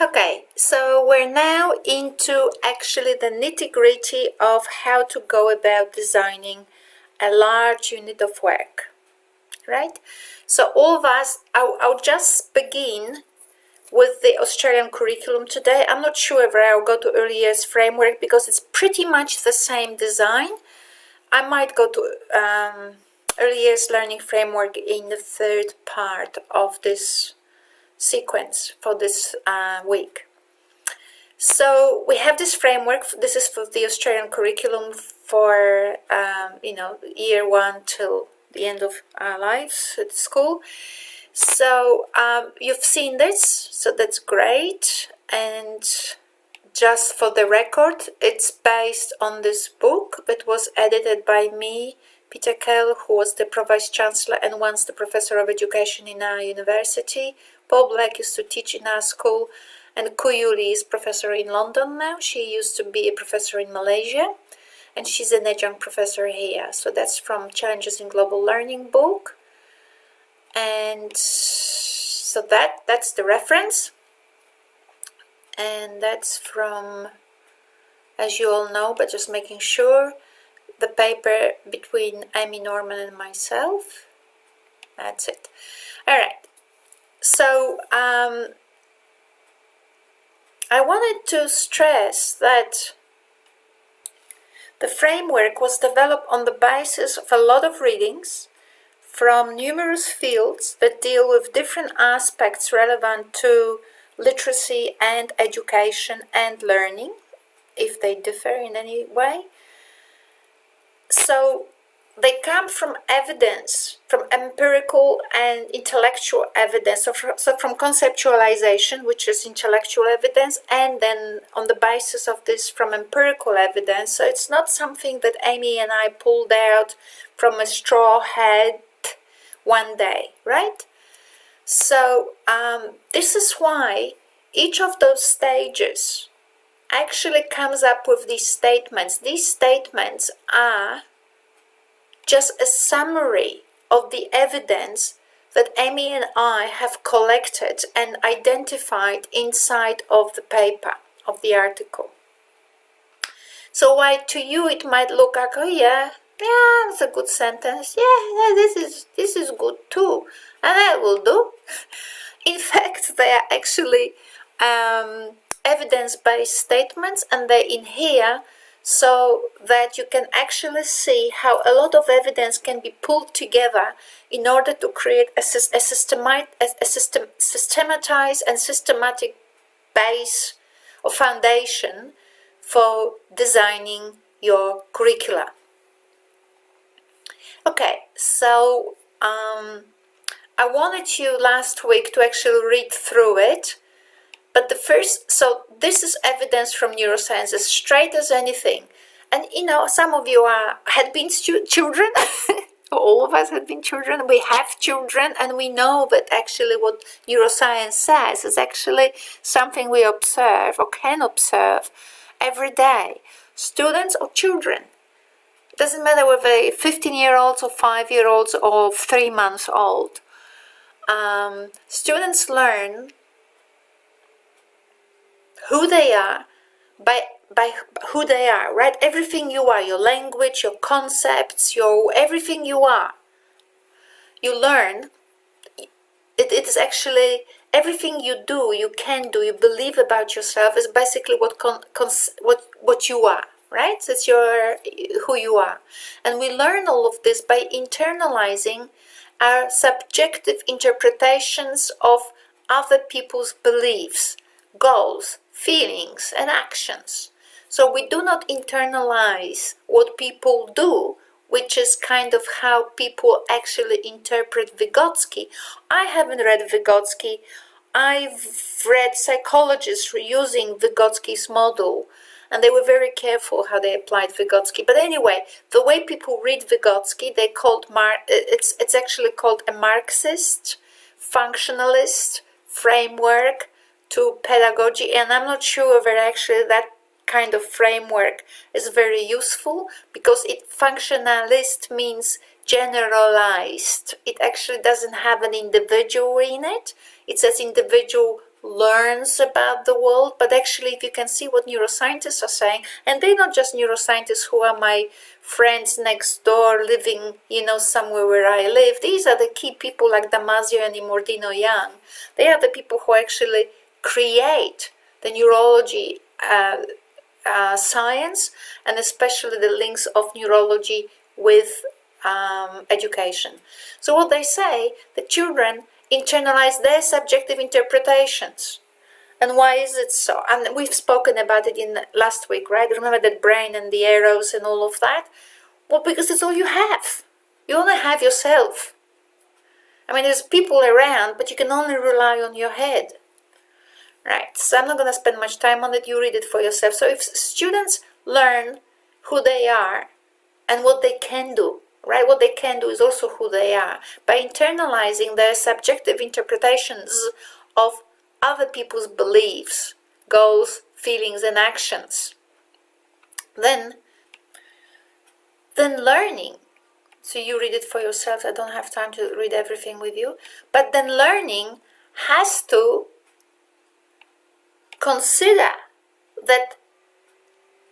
Okay, so we're now into actually the nitty-gritty of how to go about designing a large unit of work, right? So all of us, I'll just begin with the Australian curriculum today. I'm not sure if I'll go to early years framework because it's pretty much the same design. I might go to early years learning framework in the third part of this sequence for this week. So we have this framework. This is for the Australian curriculum for year 1 till the end of our lives at school. So you've seen this, so that's great. And just for the record, it's based on this book that was edited by me, Peter Kell, who was the Pro-Vice Chancellor and once the Professor of Education in our university. Paul Black used to teach in our school, and Kuyuli is professor in London now. She used to be a professor in Malaysia, and she's an adjunct professor here. So that's from Challenges in Global Learning book. And so that's the reference. And that's from, as you all know, but just making sure, the paper between Amy Norman and myself. That's it. All right. So I wanted to stress that the framework was developed on the basis of a lot of readings from numerous fields that deal with different aspects relevant to literacy and education and learning, if they differ in any way. So they come from evidence, from empirical and intellectual evidence, so from conceptualization, which is intellectual evidence, and then on the basis of this from empirical evidence. So it's not something that Amy and I pulled out from a straw hat one day, right? So this is why each of those stages actually comes up with these statements. These statements are just a summary of the evidence that Amy and I have collected and identified inside of the paper, of the article. So while to you it might look like, oh yeah, it's a good sentence. Yeah, this is good too, and that will do. In fact, they are actually evidence-based statements, and they're in here so that you can actually see how a lot of evidence can be pulled together in order to create a systematized and systematic base or foundation for designing your curricula. Okay, so I wanted you last week to actually read through it. But so this is evidence from neuroscience, as straight as anything. And some of you had been children. All of us had been children. We have children, and we know that actually what neuroscience says is actually something we observe or can observe every day. Students or children. It doesn't matter whether they're 15-year-olds or 5-year-olds or 3 months old. Students learn who they are by who they are, right? Everything you are, your language, your concepts, everything you are. You learn. It is actually everything you do, you can do, you believe about yourself is basically what you are, right? That's who you are. And we learn all of this by internalizing our subjective interpretations of other people's beliefs, goals, feelings, and actions. So we do not internalize what people do, which is kind of how people actually interpret Vygotsky. I haven't read Vygotsky. I've read psychologists using Vygotsky's model, and they were very careful how they applied Vygotsky. But anyway, the way people read Vygotsky, it's actually called a Marxist, functionalist framework to pedagogy, and I'm not sure whether actually that kind of framework is very useful, because functionalist means generalized. It actually doesn't have an individual in it. It says individual learns about the world, but actually if you can see what neuroscientists are saying, and they're not just neuroscientists who are my friends next door living, somewhere where I live. These are the key people like Damasio and Imordino Young. They are the people who actually create the neurology science, and especially the links of neurology with education. So what they say, the children internalize their subjective interpretations. And why is it so? And we've spoken about it in last week, right? Remember that brain and the arrows and all of that? Well, because it's all you have. You only have yourself. I mean, there's people around, but you can only rely on your head. Right, so I'm not going to spend much time on it. You read it for yourself. So if students learn who they are and what they can do, right? What they can do is also who they are. By internalizing their subjective interpretations of other people's beliefs, goals, feelings, and actions, then learning, so you read it for yourself. I don't have time to read everything with you, but then learning has to consider that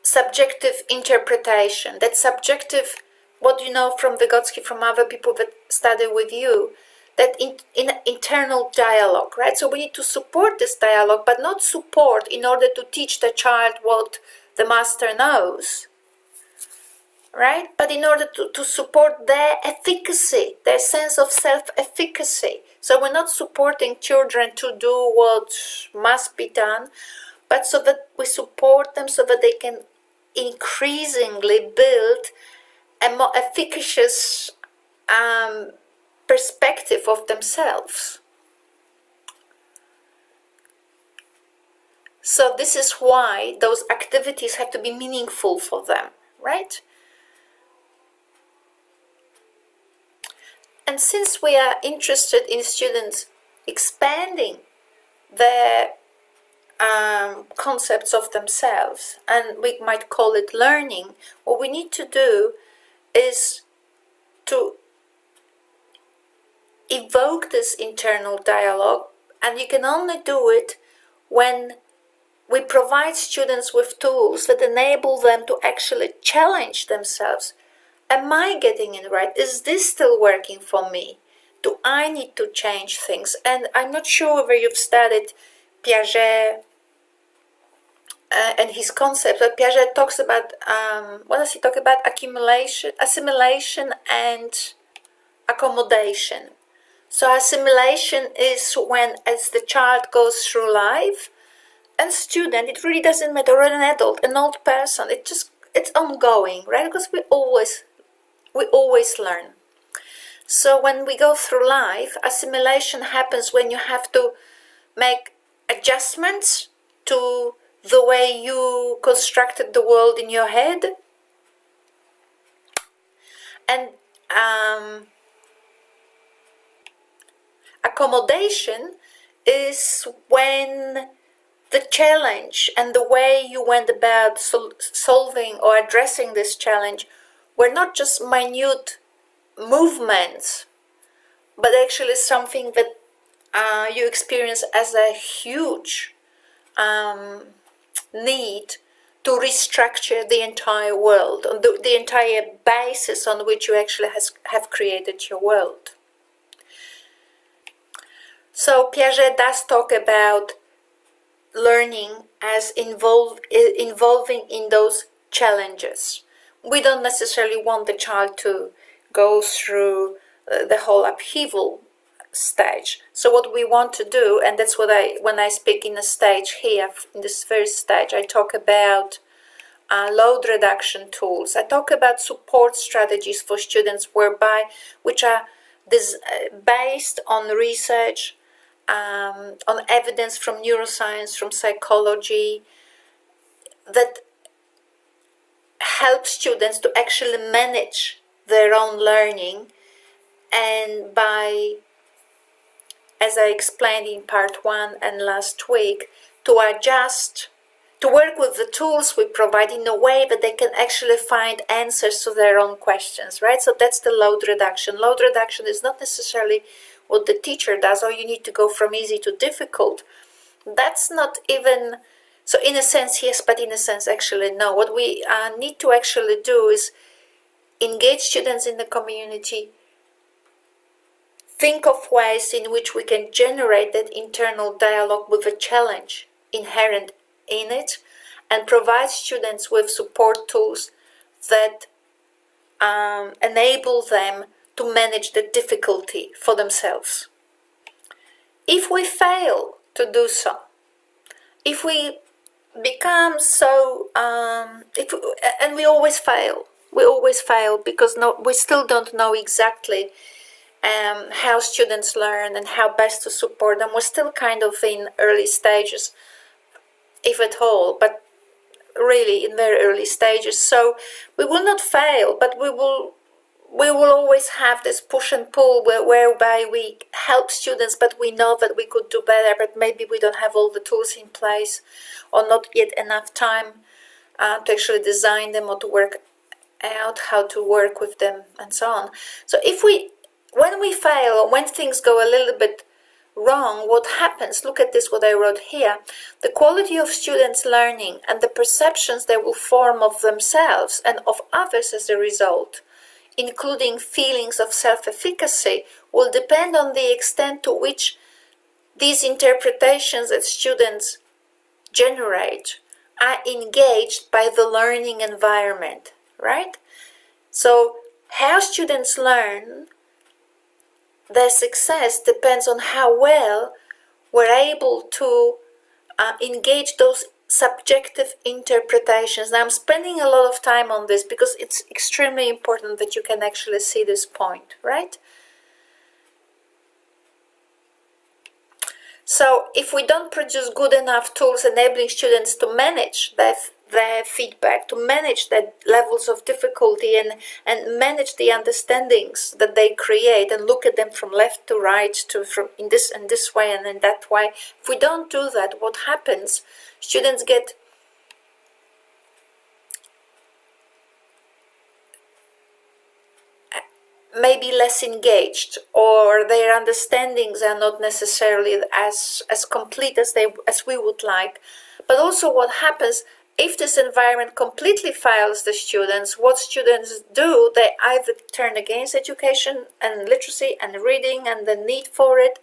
subjective interpretation, that subjective, what you know from Vygotsky, from other people that study with you, that in internal dialogue, right? So we need to support this dialogue, but not support in order to teach the child what the master knows, right? But in order to support their efficacy, their sense of self-efficacy. So we're not supporting children to do what must be done, but so that we support them so that they can increasingly build a more efficacious perspective of themselves. So this is why those activities have to be meaningful for them, right? And since we are interested in students expanding their concepts of themselves, and we might call it learning, what we need to do is to evoke this internal dialogue, and you can only do it when we provide students with tools that enable them to actually challenge themselves. Am I getting it right? Is this still working for me? Do I need to change things? And I'm not sure whether you've studied Piaget and his concepts, but Piaget talks about, what does he talk about? Assimilation and accommodation. So assimilation is when, as the child goes through life, and student, it really doesn't matter, or an adult, an old person, it's ongoing, right? Because we always learn. So when we go through life, assimilation happens when you have to make adjustments to the way you constructed the world in your head. And accommodation is when the challenge and the way you went about solving or addressing this challenge were not just minute movements, but actually something that you experience as a huge need to restructure the entire world, the entire basis on which you actually have created your world. So Piaget does talk about learning as involving in those challenges. We don't necessarily want the child to go through the whole upheaval stage. So what we want to do, and that's what when I speak in a stage here, in this first stage, I talk about load reduction tools. I talk about support strategies for students which are based on research, on evidence from neuroscience, from psychology, that help students to actually manage their own learning, and by, as I explained in part 1 and last week, to adjust, to work with the tools we provide in a way that they can actually find answers to their own questions, right? So that's the load reduction. Load reduction is not necessarily what the teacher does, or you need to go from easy to difficult. that's not even, so in a sense yes, but in a sense actually no. What we need to actually do is engage students in the community, think of ways in which we can generate that internal dialogue with a challenge inherent in it, and provide students with support tools that enable them to manage the difficulty for themselves. If we fail to do so, if we become so, and we always fail, because we still don't know exactly how students learn and how best to support them. We're still kind of in early stages, if at all, but really in very early stages. So we will not fail, but we will always have this push and pull whereby we help students, but we know that we could do better, but maybe we don't have all the tools in place, or not yet enough time to actually design them or to work out how to work with them and so on. So when we fail, or when things go a little bit wrong, what happens? Look at this, what I wrote here. The quality of students' learning and the perceptions they will form of themselves and of others as a result, including feelings of self-efficacy, will depend on the extent to which these interpretations that students generate are engaged by the learning environment, right? So how students learn, their success depends on how well we're able to engage those subjective interpretations. Now I'm spending a lot of time on this because it's extremely important that you can actually see this point, right? So if we don't produce good enough tools enabling students to manage their feedback, to manage their levels of difficulty, and manage the understandings that they create, and look at them from left to right, from in this way and in that way, if we don't do that, what happens? Students get maybe less engaged, or their understandings are not necessarily as complete as we would like. But also what happens if this environment completely fails the students? What students do, they either turn against education and literacy and reading and the need for it,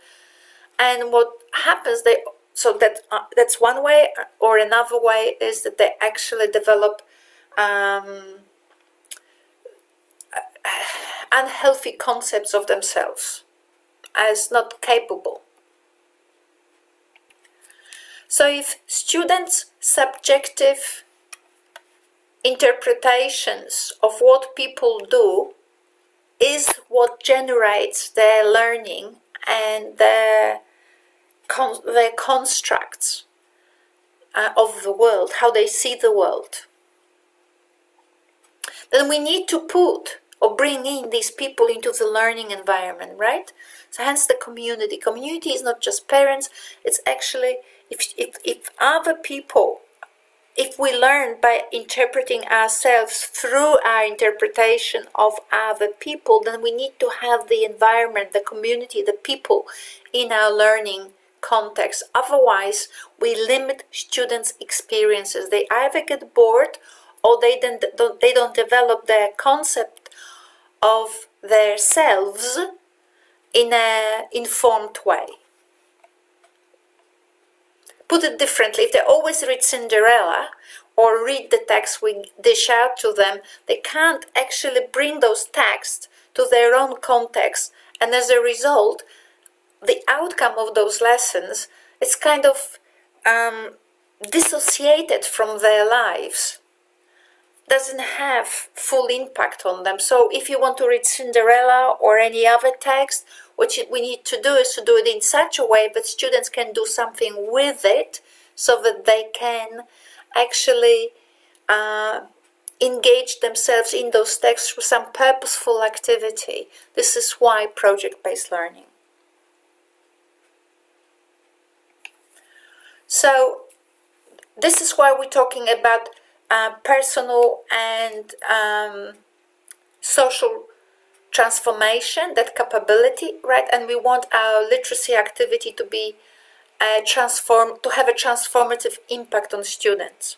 and what happens, that's one way. Or another way is that they actually develop unhealthy concepts of themselves as not capable. So if students' subjective interpretations of what people do is what generates their learning and their constructs of the world, how they see the world, then we need to put or bring in these people into the learning environment, right? So hence the community. Community is not just parents, it's actually if other people, if we learn by interpreting ourselves through our interpretation of other people, then we need to have the environment, the community, the people in our learning context. Otherwise, we limit students' experiences. They either get bored, or they don't develop their concept of their selves in an informed way. Put it differently, if they always read Cinderella or read the text we dish out to them, they can't actually bring those texts to their own context, and as a result, the outcome of those lessons is kind of dissociated from their lives, doesn't have full impact on them. So if you want to read Cinderella or any other text, what we need to do is to do it in such a way that students can do something with it, so that they can actually engage themselves in those texts through some purposeful activity. This is why project-based learning. So this is why we're talking about personal and social transformation, that capability, right? And we want our literacy activity to be to have a transformative impact on students.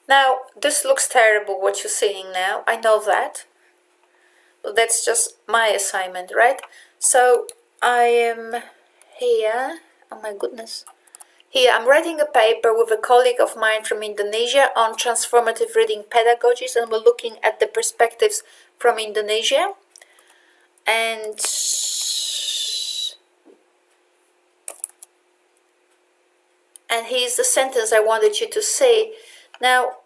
Now, this looks terrible what you're seeing now. I know that. But that's just my assignment, right? So I am here. Oh my goodness. Here, I'm writing a paper with a colleague of mine from Indonesia on transformative reading pedagogies, and we're looking at the perspectives from Indonesia. And here's the sentence I wanted you to say. Now,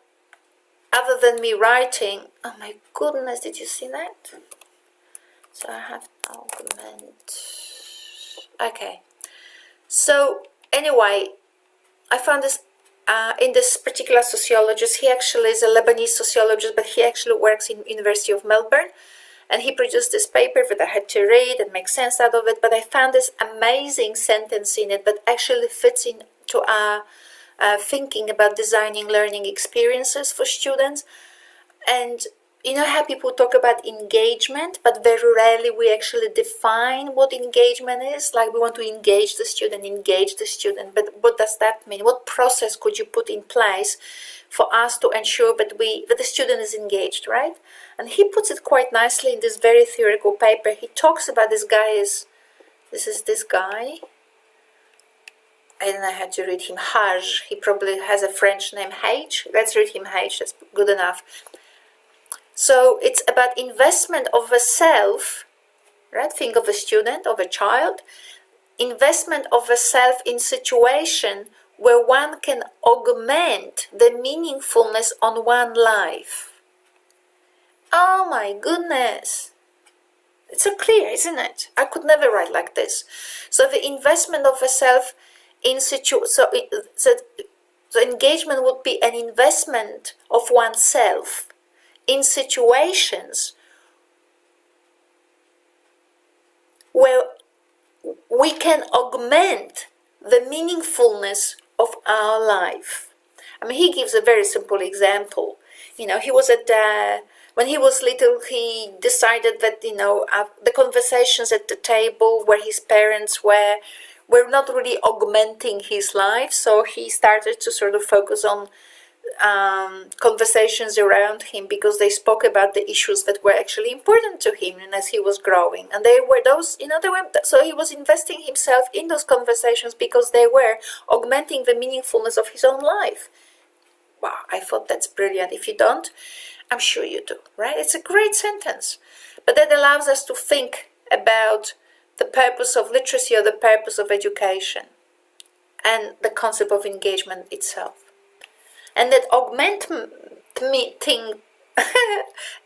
other than me writing, oh my goodness, did you see that? So I have augment. Okay. So anyway, I found this in this particular sociologist. He actually is a Lebanese sociologist, but he actually works in University of Melbourne. And he produced this paper that I had to read and make sense out of it. But I found this amazing sentence in it that actually fits into our thinking about designing learning experiences for students. And you know how people talk about engagement, but very rarely we actually define what engagement is. Like we want to engage the student, but what does that mean? What process could you put in place for us to ensure that the student is engaged, right? And he puts it quite nicely in this very theoretical paper. He talks about this guy. I don't know how to read him. Haj. He probably has a French name, H. Let's read him H. That's good enough. So it's about investment of a self, right? Think of a student, of a child. Investment of a self in situation where one can augment the meaningfulness on one life. Oh my goodness. It's so clear, isn't it? I could never write like this. So the investment of a self in so engagement would be an investment of oneself in situations where we can augment the meaningfulness of our life. I mean, he gives a very simple example. You know, he was when he was little, he decided that, the conversations at the table where his parents were not really augmenting his life. So he started to sort of focus on conversations around him because they spoke about the issues that were actually important to him and as he was growing. And they were so he was investing himself in those conversations because they were augmenting the meaningfulness of his own life. Wow, I thought that's brilliant. If you don't, I'm sure you do, right? It's a great sentence. But that allows us to think about the purpose of literacy or the purpose of education and the concept of engagement itself. And that augmenting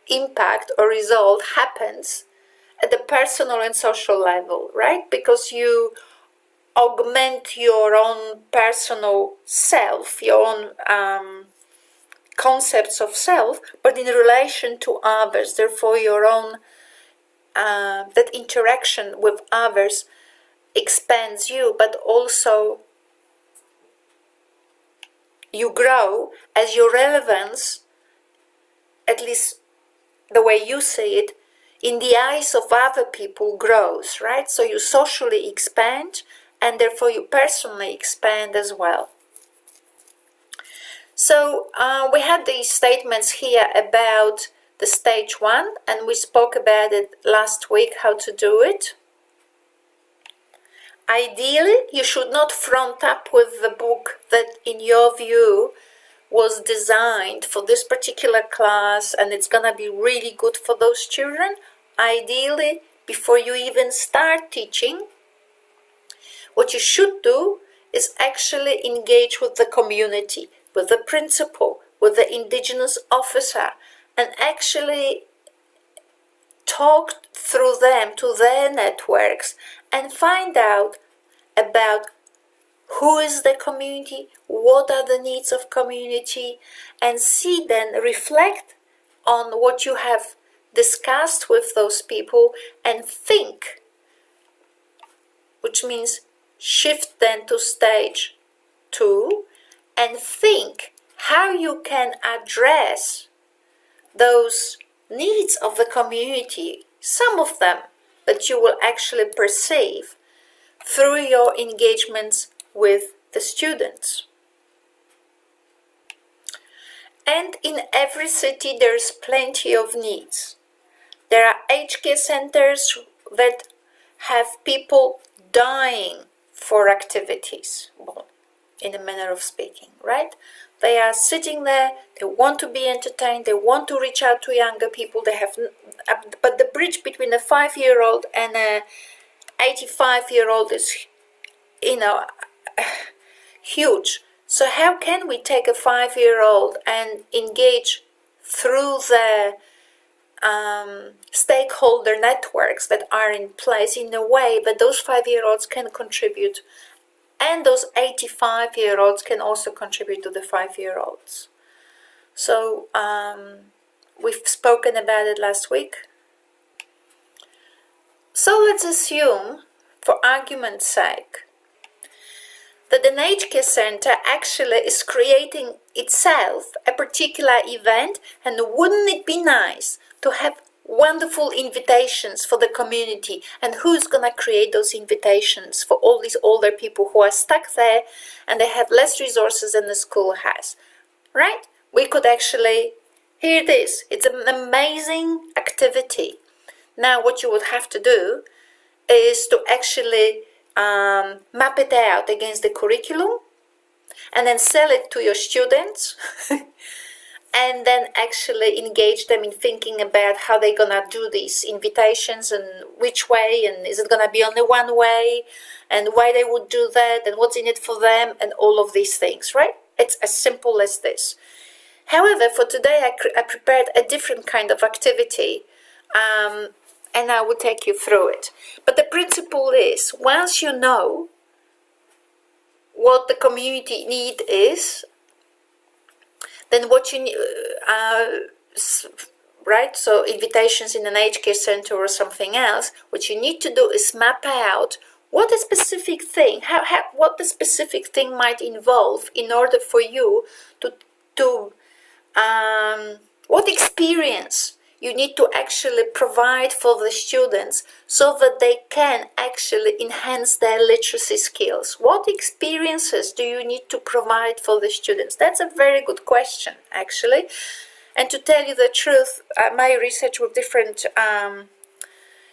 impact or result happens at the personal and social level, right? Because you augment your own personal self, your own concepts of self, but in relation to others. Therefore, your own that interaction with others expands you, but also you grow as your relevance, at least the way you see it, in the eyes of other people grows, right? So you socially expand and therefore you personally expand as well. So we had these statements here about the stage 1, and we spoke about it last week, how to do it. Ideally, you should not front up with the book that in your view was designed for this particular class and it's gonna be really good for those children. Ideally, before you even start teaching, what you should do is actually engage with the community, with the principal, with the indigenous officer, and actually talk through them to their networks and find out about who is the community, what are the needs of community, and see then, reflect on what you have discussed with those people and think, which means shift then to stage 2 and think how you can address those needs of the community, some of them that you will actually perceive through your engagements with the students. And in every city there's plenty of needs. There are aged care centers that have people dying for activities, well, in a manner of speaking, right? They are sitting there, they want to be entertained, they want to reach out to younger people, they have, but the bridge between a 5-year-old and a 85-year-old is, huge. So how can we take a 5-year-old and engage through the stakeholder networks that are in place in a way that those 5-year-olds can contribute, and those 85-year-olds can also contribute to the 5-year-olds. So we've spoken about it last week. So let's assume, for argument's sake, that an aged care center actually is creating itself a particular event, and wouldn't it be nice to have wonderful invitations for the community? And who's gonna create those invitations for all these older people who are stuck there and they have less resources than the school has, right? We could actually, here it is, it's an amazing activity. Now what you would have to do is to actually map it out against the curriculum and then sell it to your students and then actually engage them in thinking about how they're gonna do these invitations and which way, and is it gonna be only one way, and why they would do that, and what's in it for them, and all of these things, right? It's as simple as this. However, for today I prepared a different kind of activity, and I will take you through it. But the principle is, once you know what the community need is, then what you need, right? So invitations in an aged care center or something else, what you need to do is map out what the specific thing, what the specific thing might involve in order for you to what experience you need to actually provide for the students so that they can actually enhance their literacy skills. What experiences do you need to provide for the students? That's a very good question, actually. And to tell you the truth, my research with different,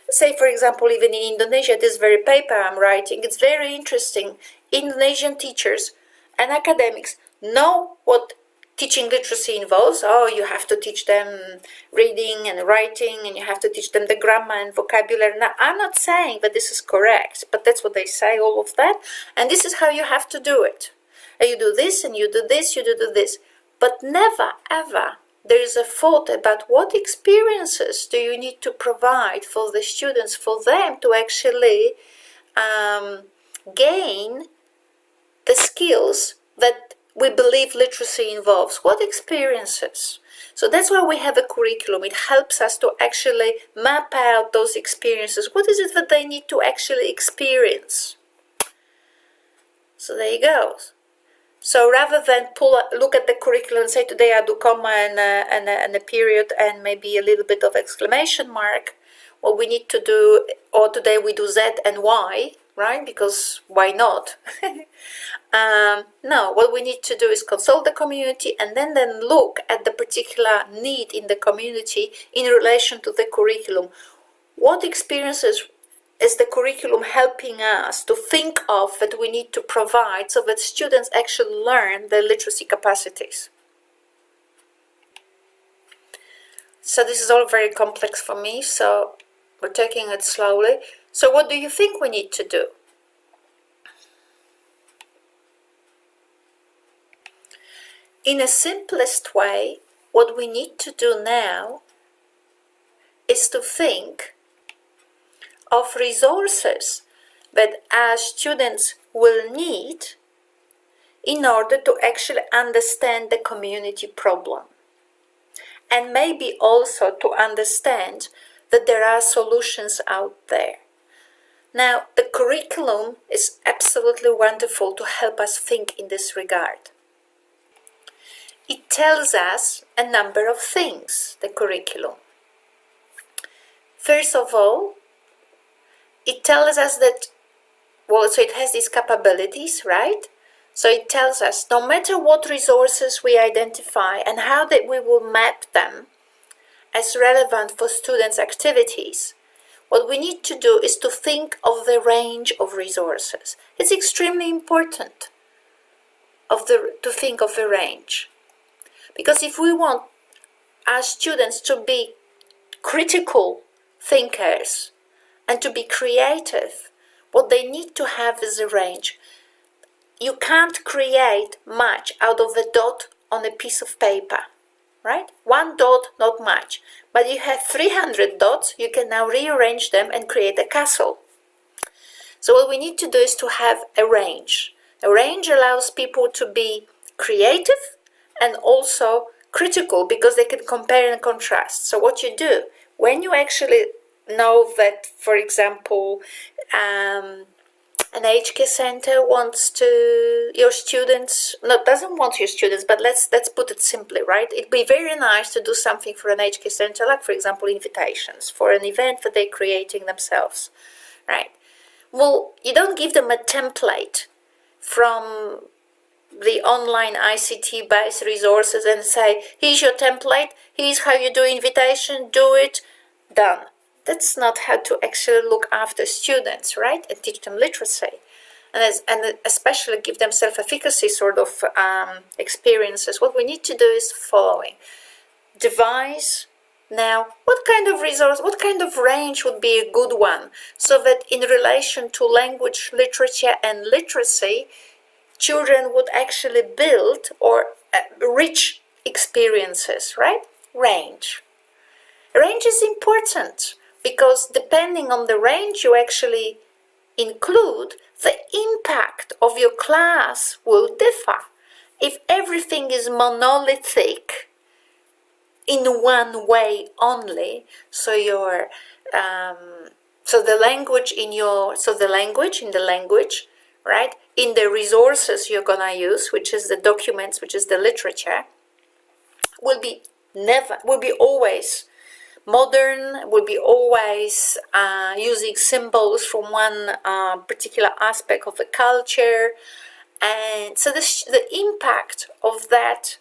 say for example, even in Indonesia, this very paper I'm writing, it's very interesting. Indonesian teachers and academics know what teaching literacy involves. Oh, you have to teach them reading and writing, and you have to teach them the grammar and vocabulary. Now, I'm not saying that this is correct, but that's what they say, all of that. And this is how you have to do it. And you do this, and you do this, you do this. But never, ever, there is a thought about what experiences do you need to provide for the students, for them to actually gain the skills that we believe literacy involves. What experiences? So that's why we have a curriculum. It helps us to actually map out those experiences. What is it that they need to actually experience? So there you go. So rather than look at the curriculum and say today I do comma and a period and maybe a little bit of exclamation mark, what we need to do, or today we do Z and Y, right? Because why not? No, what we need to do is consult the community and then look at the particular need in the community in relation to the curriculum. What experiences is the curriculum helping us to think of that we need to provide so that students actually learn their literacy capacities? So this is all very complex for me, so we're taking it slowly. So what do you think we need to do? In a simplest way, what we need to do now is to think of resources that our students will need in order to actually understand the community problem. And maybe also to understand that there are solutions out there. Now, the curriculum is absolutely wonderful to help us think in this regard. It tells us a number of things, the curriculum. First of all, it tells us that well, so it has these capabilities, right? So it tells us no matter what resources we identify and how that we will map them as relevant for students' activities, what we need to do is to think of the range of resources. It's extremely important to think of the range. Because if we want our students to be critical thinkers and to be creative, what they need to have is a range. You can't create much out of a dot on a piece of paper, right? One dot, not much. But you have 300 dots, you can now rearrange them and create a castle. So what we need to do is to have a range. A range allows people to be creative and also critical because they can compare and contrast. So what you do, when you actually know that, for example, an aged care center wants your students, doesn't want your students, but let's put it simply, right? It'd be very nice to do something for an aged care center, like, for example, invitations for an event that they're creating themselves, right? Well, you don't give them a template from the online ICT-based resources and say, here's your template, here's how you do invitation, do it, done. That's not how to actually look after students, right? And teach them literacy. And especially give them self-efficacy sort of experiences. What we need to do is the following. Devise now what kind of resource, what kind of range would be a good one, so that in relation to language, literature, and literacy, children would actually build or rich experiences, right? Range. Range is important because depending on the range you actually include, the impact of your class will differ. If everything is monolithic in one way only, so the language in the language, right? In the resources you're gonna use, which is the documents, which is the literature, will be always modern, will be always using symbols from one particular aspect of the culture, and so the impact of that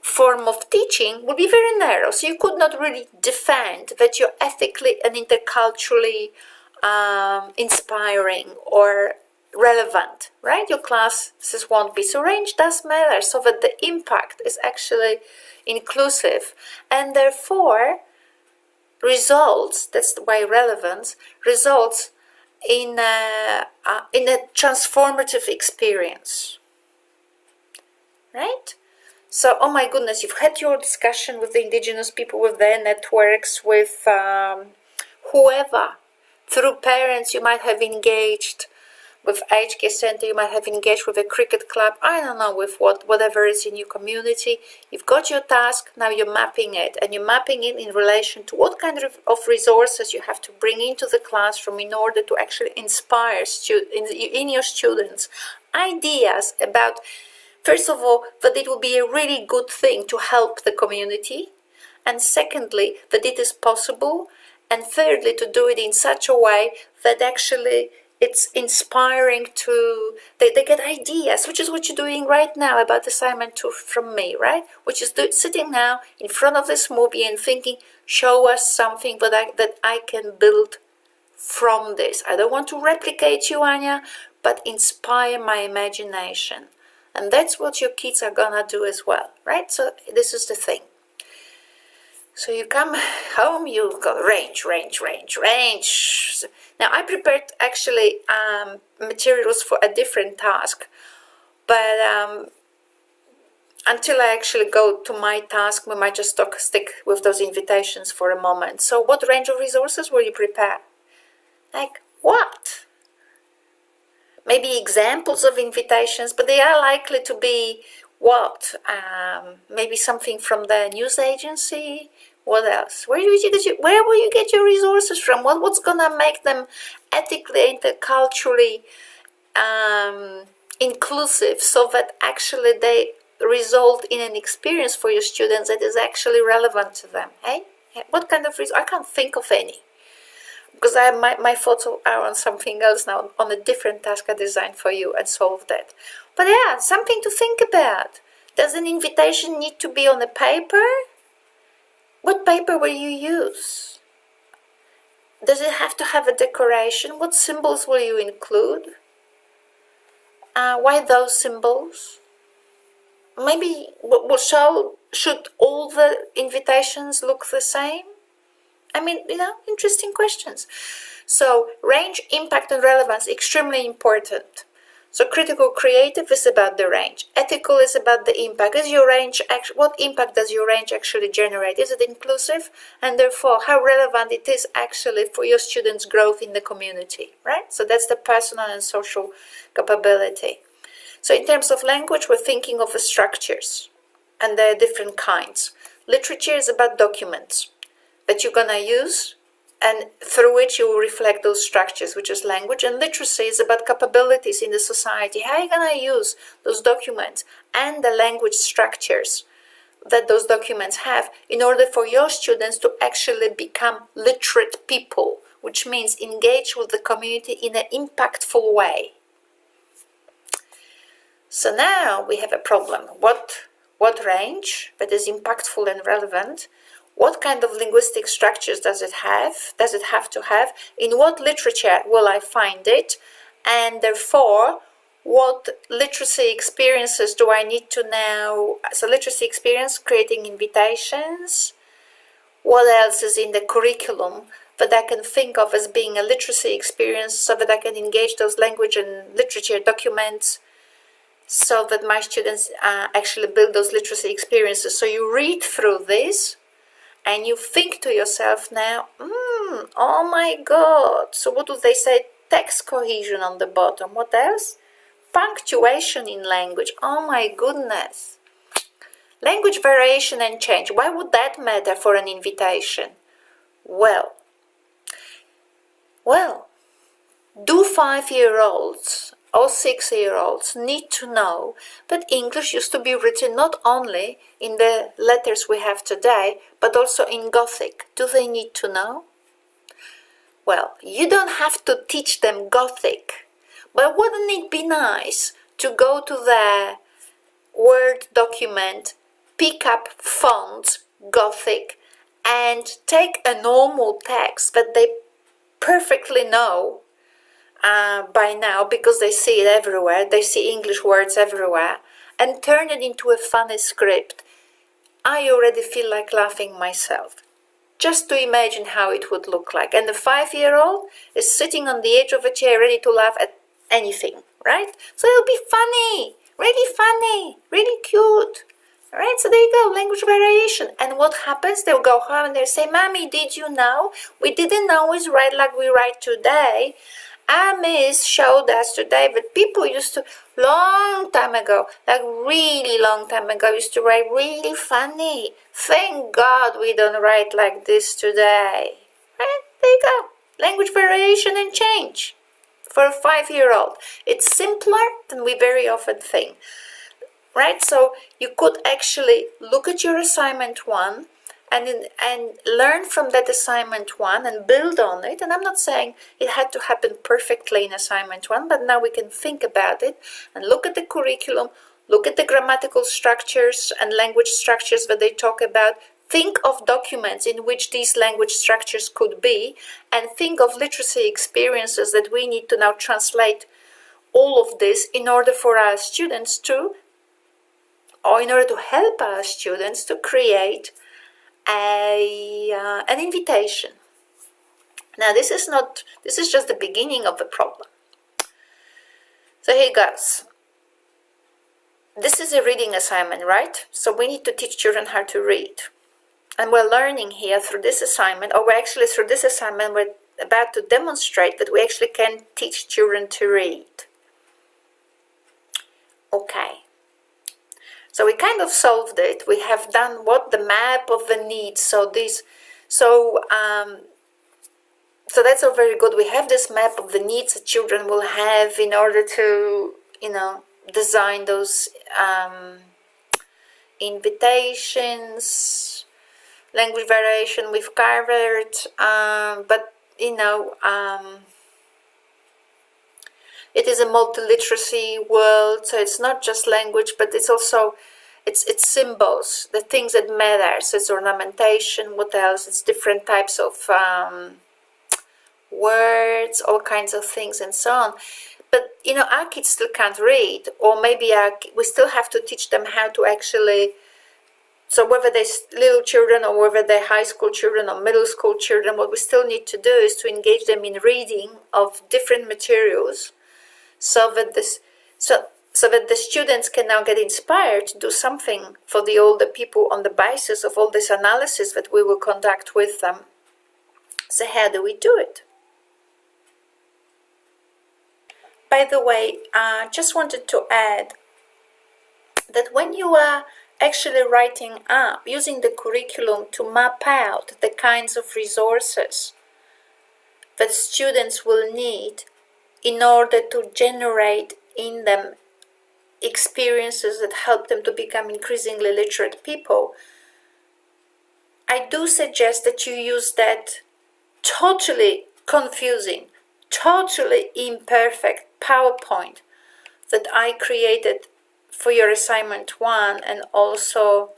form of teaching would be very narrow. So you could not really defend that you're ethically and interculturally inspiring or relevant, right? Your classes won't be. So range does matter, so that the impact is actually inclusive, and therefore results, that's why relevance, results in a transformative experience, right? So, oh my goodness, you've had your discussion with the indigenous people, with their networks, with whoever. Through parents, you might have engaged with aged care center, you might have engaged with a cricket club, I don't know, with whatever is in your community. You've got your task, now you're mapping it, and you're mapping it in relation to what kind of resources you have to bring into the classroom in order to actually inspire in your students ideas about, first of all, that it will be a really good thing to help the community, and secondly, that it is possible, and thirdly, to do it in such a way that actually it's inspiring they get ideas, which is what you're doing right now about assignment 2 from me, right? Which is sitting now in front of this movie and thinking, show us something that I can build from this. I don't want to replicate you, Ania, but inspire my imagination. And that's what your kids are gonna do as well, right? So this is the thing. So you come home, you've got range. Now I prepared actually materials for a different task, but until I actually go to my task, we might just stick with those invitations for a moment. So what range of resources will you prepare? Like what? Maybe examples of invitations, but they are likely to be what? Maybe something from the news agency. What else? Where will you get your resources from? What's gonna make them ethically, interculturally inclusive, so that actually they result in an experience for your students that is actually relevant to them? Hey, what kind of reason? I can't think of any. because my thoughts are on something else now, on a different task I designed for you and solved that. But yeah, something to think about. Does an invitation need to be on a paper? What paper will you use? Does it have to have a decoration? What symbols will you include? Why those symbols? Maybe should all the invitations look the same? I mean, interesting questions. So range, impact, and relevance, extremely important. So critical creative is about the range. Ethical is about the impact. Is your range what impact does your range actually generate? Is it inclusive? And therefore, how relevant it is actually for your students' growth in the community, right? So that's the personal and social capability. So in terms of language, we're thinking of the structures, and there are different kinds. Literature is about documents that you're going to use and through which you will reflect those structures, which is language. And literacy is about capabilities in the society. How are you going to use those documents and the language structures that those documents have in order for your students to actually become literate people, which means engage with the community in an impactful way. So now we have a problem. What range that is impactful and relevant? What kind of linguistic structures does it have? Does it have to have? In what literature will I find it? And therefore, what literacy experiences do I need to now? So literacy experience, creating invitations. What else is in the curriculum that I can think of as being a literacy experience so that I can engage those language and literature documents so that my students actually build those literacy experiences. So you read through this and you think to yourself now, oh my God. So what do they say? Text cohesion on the bottom. What else? Punctuation in language. Oh my goodness. Language variation and change. Why would that matter for an invitation? Well, do 5-year-olds or 6-year-olds need to know that English used to be written not only in the letters we have today, but also in Gothic? Do they need to know? Well, you don't have to teach them Gothic, but wouldn't it be nice to go to the Word document, pick up font Gothic, and take a normal text that they perfectly know by now, because they see it everywhere, they see English words everywhere, and turn it into a funny script? I already feel like laughing myself, just to imagine how it would look like. And the 5-year-old is sitting on the edge of a chair ready to laugh at anything, right? So it'll be funny, really cute. Alright, so there you go, language variation. And what happens? They'll go home and they'll say, Mommy, did you know? We didn't always write like we write today. Our miss showed us today that people used to, long time ago, like really long time ago, used to write really funny. Thank God we don't write like this today. Right, there you go. Language variation and change for a 5-year-old. It's simpler than we very often think. Right, so you could actually look at your assignment 1 and learn from that assignment 1 and build on it. And I'm not saying it had to happen perfectly in assignment 1, but now we can think about it and look at the curriculum, look at the grammatical structures and language structures that they talk about. Think of documents in which these language structures could be, and think of literacy experiences that we need to now translate all of this in order for our students to, or in order to help our students to create an invitation. Now this is just the beginning of the problem. So here goes. This is a reading assignment, right? So we need to teach children how to read. And we're learning here through this assignment, or through this assignment, we're about to demonstrate that we actually can teach children to read. Okay. So we kind of solved it. We have done the map of the needs. So that's all very good. We have this map of the needs that children will have in order to, design those invitations. Language variation we've covered, but it is a multiliteracy world, so it's not just language, but it's also it's symbols, the things that matter. So it's ornamentation. What else? It's different types of words, all kinds of things, and so on. But our kids still can't read, or maybe we still have to teach them how to actually. So whether they're little children or whether they're high school children or middle school children, what we still need to do is to engage them in reading of different materials, so that the students can now get inspired to do something for the older people on the basis of all this analysis that we will conduct with them. So how do we do it? By the way, I just wanted to add that when you are actually writing up, using the curriculum to map out the kinds of resources that students will need in order to generate in them experiences that help them to become increasingly literate people, I do suggest that you use that totally confusing, totally imperfect PowerPoint that I created for your assignment 1 and also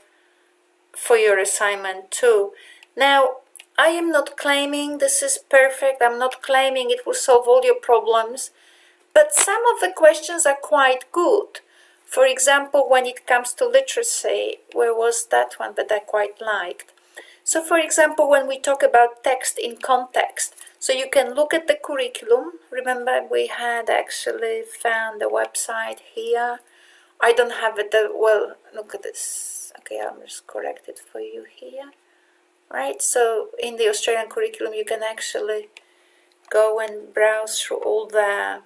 for your assignment 2. Now, I am not claiming this is perfect. I'm not claiming it will solve all your problems, but some of the questions are quite good. For example, when it comes to literacy, where was that one that I quite liked? So for example, when we talk about text in context, so you can look at the curriculum. Remember, we had actually found the website here. I don't have it, well, look at this. Okay, I'll just correct it for you here. Right, so in the Australian curriculum, you can actually go and browse through all the,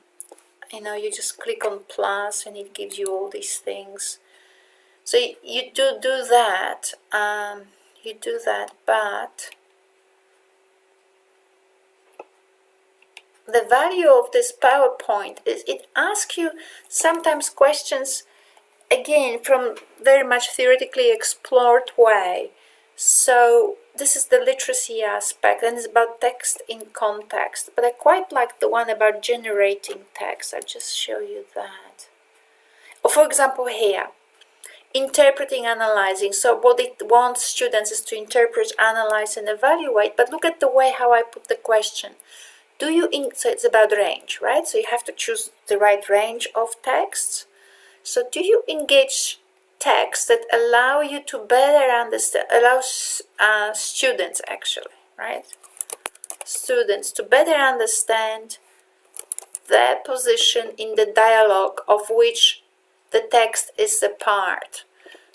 you just click on plus and it gives you all these things. So you do that, but the value of this PowerPoint is it asks you sometimes questions, again, from very much theoretically explored way. So this is the literacy aspect, and it's about text in context. But I quite like the one about generating text. I'll just show you that. Or for example here, interpreting, analyzing. So what it wants students is to interpret, analyze, and evaluate. But look at the way how I put the question. So it's about range, right? So you have to choose the right range of texts. So do you engage texts that allow you to better understand, students actually, right? Students to better understand their position in the dialogue of which the text is a part.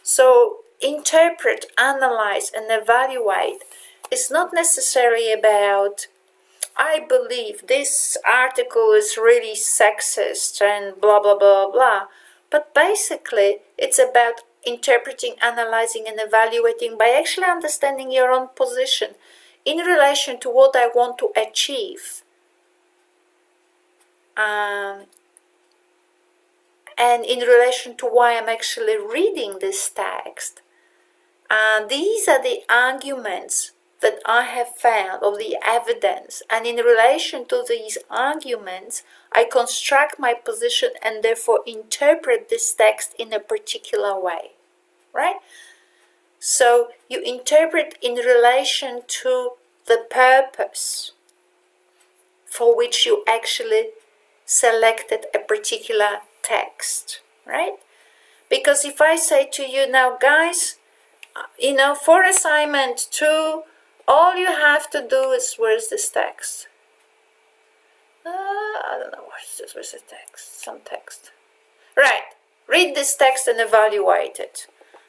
So interpret, analyze, and evaluate is not necessarily about, I believe this article is really sexist and blah, blah, blah, blah. But basically, it's about interpreting, analyzing, and evaluating by actually understanding your own position in relation to what I want to achieve. And in relation to why I'm actually reading this text. These are the arguments that I have found, of the evidence, and in relation to these arguments I construct my position and therefore interpret this text in a particular way, right? So you interpret in relation to the purpose for which you actually selected a particular text, right? Because if I say to you now, guys, for assignment 2, all you have to do is, where's this text? I don't know, where's the text? Some text. Right, read this text and evaluate it.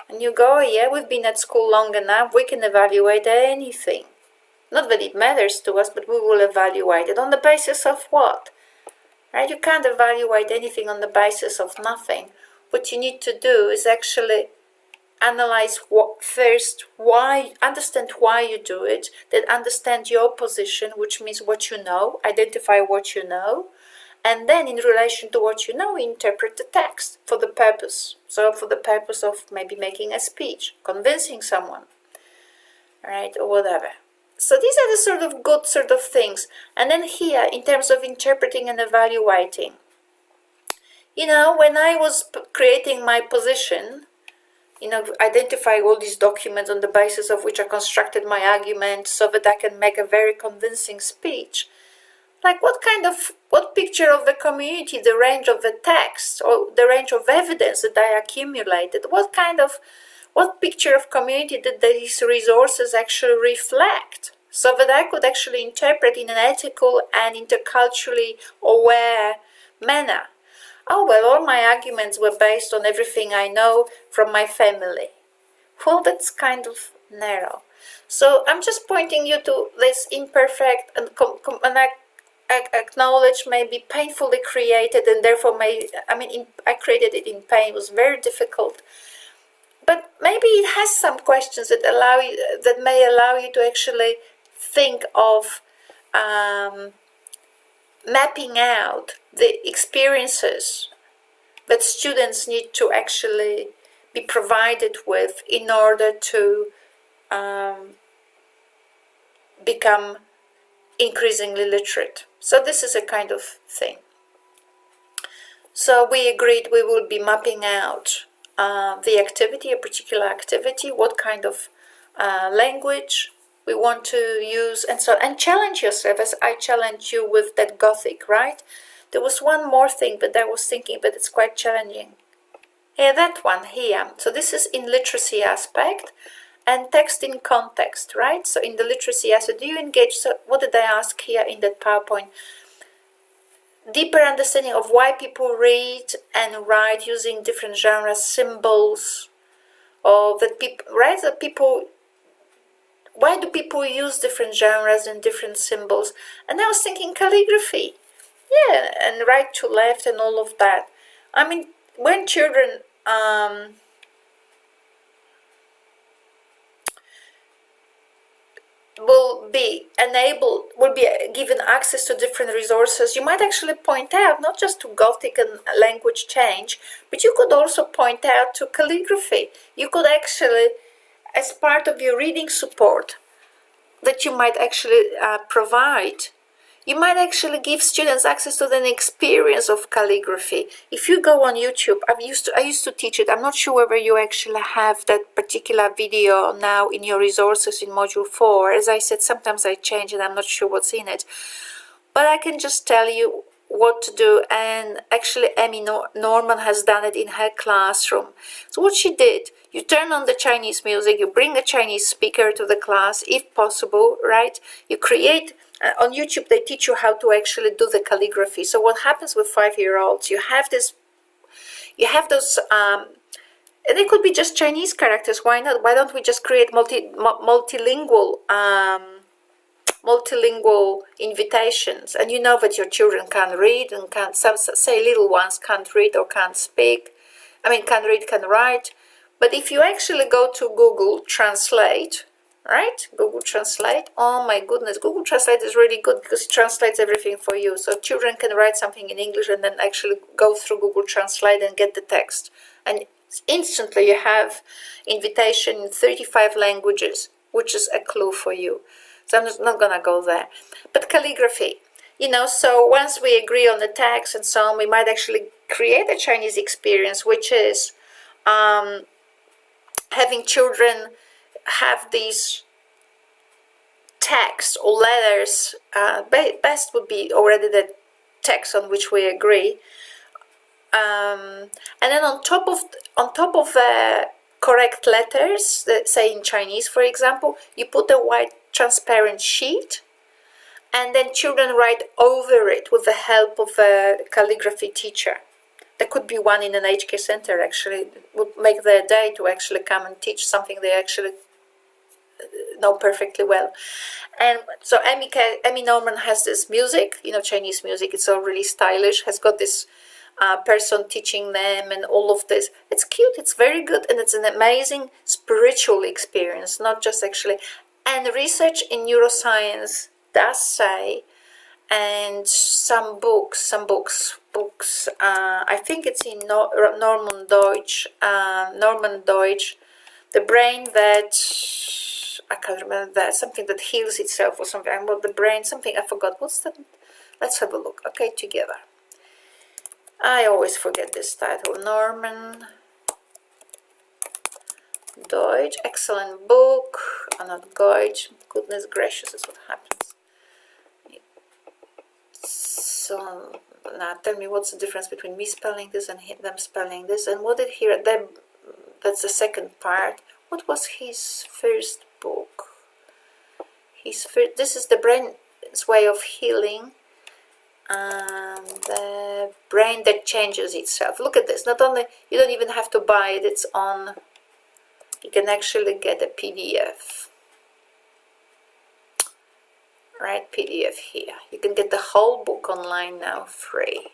And you go, yeah, we've been at school long enough, we can evaluate anything. Not that it matters to us, but we will evaluate it. On the basis of what? Right, you can't evaluate anything on the basis of nothing. What you need to do is actually analyze understand why you do it, then understand your position, which means what you know, identify what you know, and then in relation to what you know, interpret the text for the purpose. So for the purpose of maybe making a speech, convincing someone, right, or whatever. So these are the sort of good sort of things. And then here, in terms of interpreting and evaluating, when I was creating my position, identifying all these documents on the basis of which I constructed my argument so that I can make a very convincing speech. Like what picture of the community, the range of the text or the range of evidence that I accumulated, what picture of community did these resources actually reflect so that I could actually interpret in an ethical and interculturally aware manner? Oh, well, all my arguments were based on everything I know from my family. Well, that's kind of narrow. So I'm just pointing you to this imperfect and acknowledge maybe painfully created, and therefore I created it in pain. It was very difficult. But maybe it has some questions that may allow you to actually think of mapping out the experiences that students need to actually be provided with in order to become increasingly literate. So this is a kind of thing. So we agreed we will be mapping out the activity, a particular activity, what kind of language we want to use, and challenge yourself as I challenge you with that Gothic, right? There was one more thing that I was thinking, but it's quite challenging. Yeah, that one here. So this is in literacy aspect and text in context, right? So in the literacy aspect, do you engage? So what did I ask here in that PowerPoint? Deeper understanding of why people read and write using different genres, symbols, or that people, right? That people. Why do people use different genres and different symbols? And I was thinking calligraphy. Yeah, and right to left and all of that. I mean, when children will be given access to different resources, you might actually point out not just to Gothic and language change, but you could also point out to calligraphy. You could actually, as part of your reading support that you might actually provide, you might actually give students access to the experience of calligraphy. If you go on YouTube, I used to teach it. I'm not sure whether you actually have that particular video now in your resources in Module 4. As I said, sometimes I change it. I'm not sure what's in it. But I can just tell you what to do, and actually Amy Norman has done it in her classroom. So what she did, you turn on the Chinese music, you bring a Chinese speaker to the class if possible, right? You create on YouTube they teach you how to actually do the calligraphy. So what happens with 5-year-olds, you have those and it could be just Chinese characters. Why not? Why don't we just create multilingual invitations, and you know that your children can read and say little ones can't read or can't speak. Can read, can write. But if you actually go to Google Translate, right? Google Translate. Oh my goodness, Google Translate is really good because it translates everything for you. So children can write something in English and then actually go through Google Translate and get the text. And instantly you have invitation in 35 languages, which is a clue for you. So I'm just not going to go there. But calligraphy, so once we agree on the text and so on, we might actually create a Chinese experience, which is having children have these text or letters. Best would be already the text on which we agree. And then on top of the correct letters, say in Chinese, for example, you put a white transparent sheet, and then children write over it with the help of a calligraphy teacher. There could be one in an HK center, actually. It would make their day to actually come and teach something they actually know perfectly well. And so Amy Norman has this music, Chinese music. It's all really stylish, has got this person teaching them and all of this. It's cute, it's very good, and it's an amazing spiritual experience, not just actually. And research in neuroscience does say, and some books, I think it's in Norman Deutsch, the brain that, I can't remember that, something that heals itself or something. Well, the brain, something, I forgot. What's that? Let's have a look. Okay, together. I always forget this title. Norman Deutsch, excellent book. Not Deutsch. Goodness gracious, is what happens. So now tell me what's the difference between me spelling this and them spelling this, and what did he write? That's the second part. What was his first book? This is the brain's way of healing. The brain that changes itself. Look at this. Not only, you don't even have to buy it, it's on, you can actually get a PDF. Right, PDF here. You can get the whole book online now, free.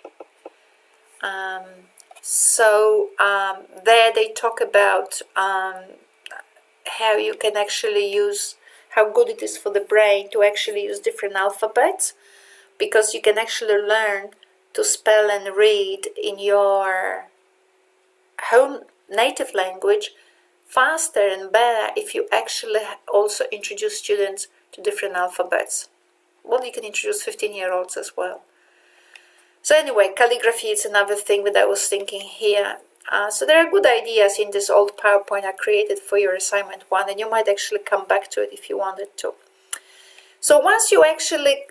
There they talk about how you can actually use, how good it is for the brain to actually use different alphabets, because you can actually learn to spell and read in your home native language faster and better if you actually also introduce students to different alphabets. Well, you can introduce 15-year-olds as well. So anyway, calligraphy is another thing that I was thinking here. So there are good ideas in this old PowerPoint I created for your assignment 1, and you might actually come back to it if you wanted to. So once you actually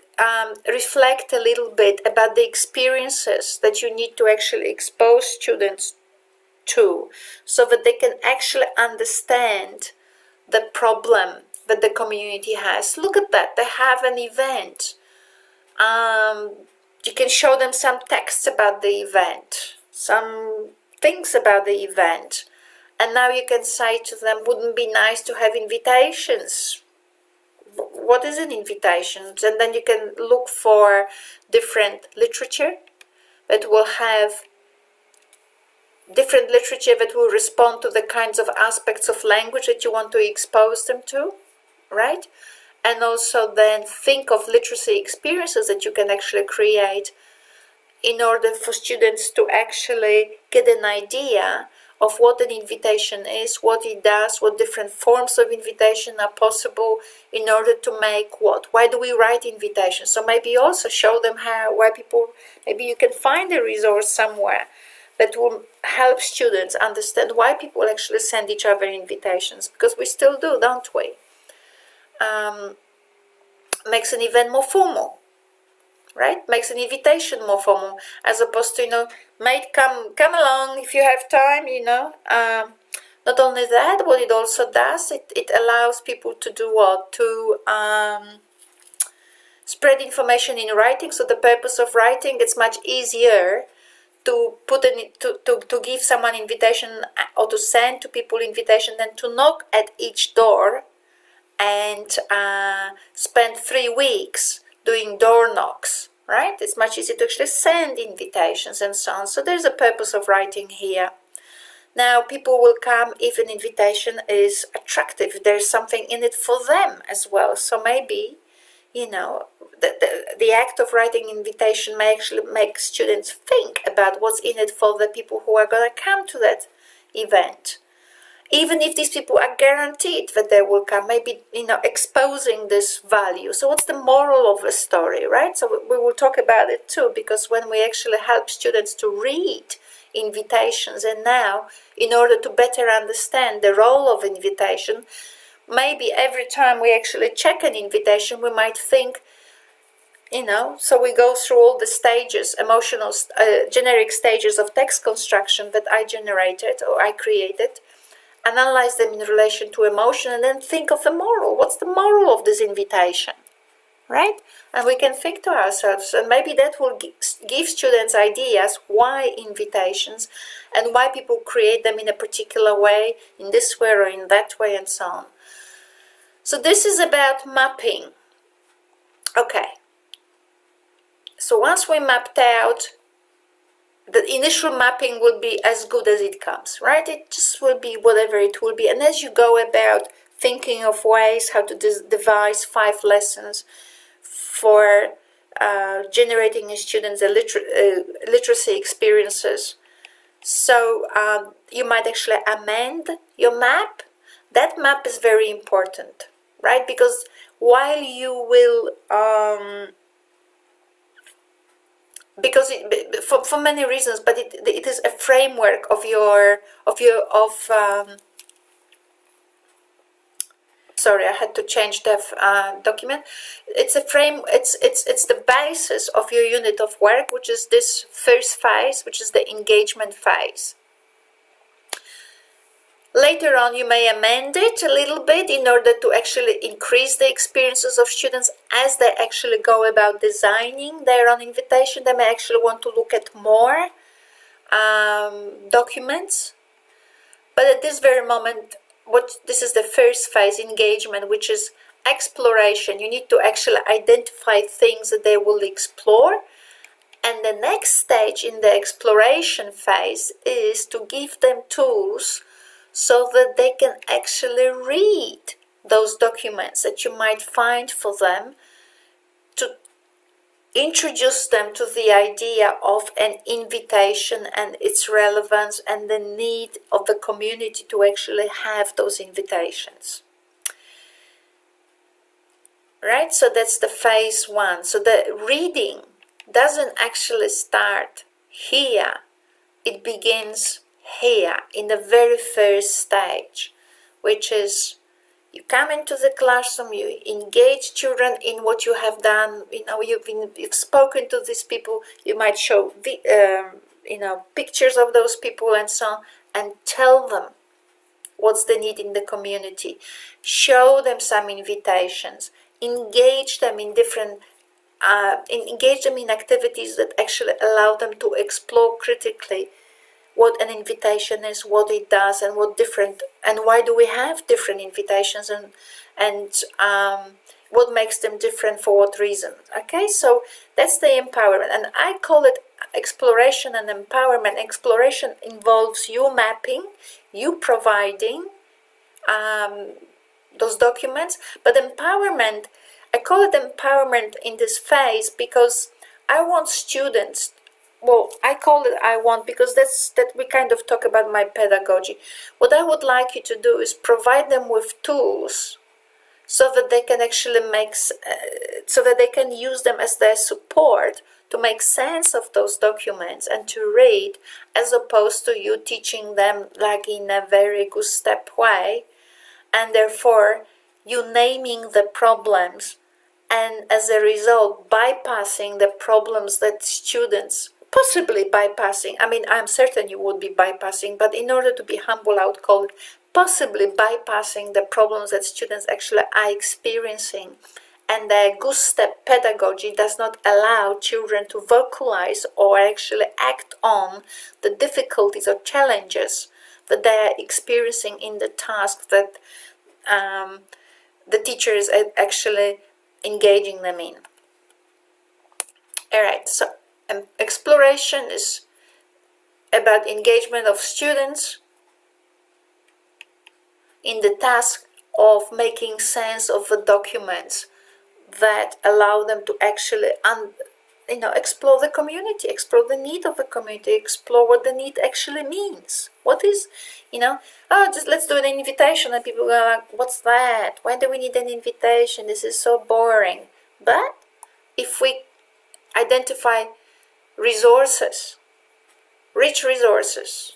reflect a little bit about the experiences that you need to actually expose students to, so that they can actually understand the problem that the community has. Look at that, they have an event. You can show them some texts about the event, some things about the event, and now you can say to them, wouldn't it be nice to have invitations? What is an invitation? And then you can look for different literature that will have different literature that will respond to the kinds of aspects of language that you want to expose them to, right? And also then think of literacy experiences that you can actually create in order for students to actually get an idea of what an invitation is, what it does, what different forms of invitation are possible in order to make what. Why do we write invitations? So maybe also show them why people, maybe you can find a resource somewhere that will help students understand why people actually send each other invitations, because we still do, don't we? Makes an event more formal, right? Makes an invitation more formal, as opposed to, mate, come along if you have time, Not only that, what it also does, it allows people to do what? To spread information in writing. So the purpose of writing, it's much easier to to give someone invitation or to send to people invitation than to knock at each door and spend 3 weeks doing door knocks, right? It's much easier to actually send invitations and so on. So there's a purpose of writing here. Now people will come if an invitation is attractive. There's something in it for them as well. So maybe, the act of writing invitation may actually make students think about what's in it for the people who are going to come to that event. Even if these people are guaranteed that they will come, maybe, exposing this value. So what's the moral of the story, right? So we will talk about it too, because when we actually help students to read invitations, and now, in order to better understand the role of invitation, maybe every time we actually check an invitation, we might think, so we go through all the stages, emotional, generic stages of text construction that I generated or I created, analyze them in relation to emotion, and then think of the moral. What's the moral of this invitation, right? And we can think to ourselves, and maybe that will give students ideas why invitations and why people create them in a particular way, in this way or in that way, and so on. So this is about mapping. Okay. So once we mapped out, the initial mapping will be as good as it comes, right? It just will be whatever it will be. And as you go about thinking of ways how to devise 5 lessons for generating in students literacy experiences, so you might actually amend your map. That map is very important, right? Because while you will because for many reasons, but it is a framework of sorry, I had to change the document. It's a frame. It's the basis of your unit of work, which is this first phase, which is the engagement phase. Later on, you may amend it a little bit in order to actually increase the experiences of students as they actually go about designing their own invitation. They may actually want to look at more documents. But at this very moment, this is the first phase, engagement, which is exploration. You need to actually identify things that they will explore. And the next stage in the exploration phase is to give them tools so that they can actually read those documents that you might find for them, to introduce them to the idea of an invitation and its relevance and the need of the community to actually have those invitations. Right? So that's the phase one. So the reading doesn't actually start here. It begins here in the very first stage, which is you come into the classroom, you engage children in what you have done. You've spoken to these people. You might show pictures of those people and so on, and tell them what's the need in the community. Show them some invitations. Engage them in engage them in activities that actually allow them to explore critically what an invitation is, what it does, and why do we have different invitations, and what makes them different, for what reason. Okay, so that's the empowerment, and I call it exploration and empowerment. Exploration involves you mapping, you providing those documents, but empowerment, I call it empowerment in this phase because I want students. Well, I want because that we kind of talk about my pedagogy. What I would like you to do is provide them with tools so that they can actually so that they can use them as their support to make sense of those documents and to read, as opposed to you teaching them like in a very good step way, and therefore you naming the problems, and as a result bypassing the problems that students possibly bypassing. I mean, I'm certain you would be bypassing, but in order to be humble, I would call it possibly bypassing the problems that students actually are experiencing. And the goose step pedagogy does not allow children to vocalize or actually act on the difficulties or challenges that they are experiencing in the task that the teacher is actually engaging them in. All right, so exploration is about engagement of students in the task of making sense of the documents that allow them to actually explore the community, explore the need of the community, explore what the need actually means. What is, just let's do an invitation, and people go like, what's that? Why do we need an invitation? This is so boring. But if we identify resources, rich resources,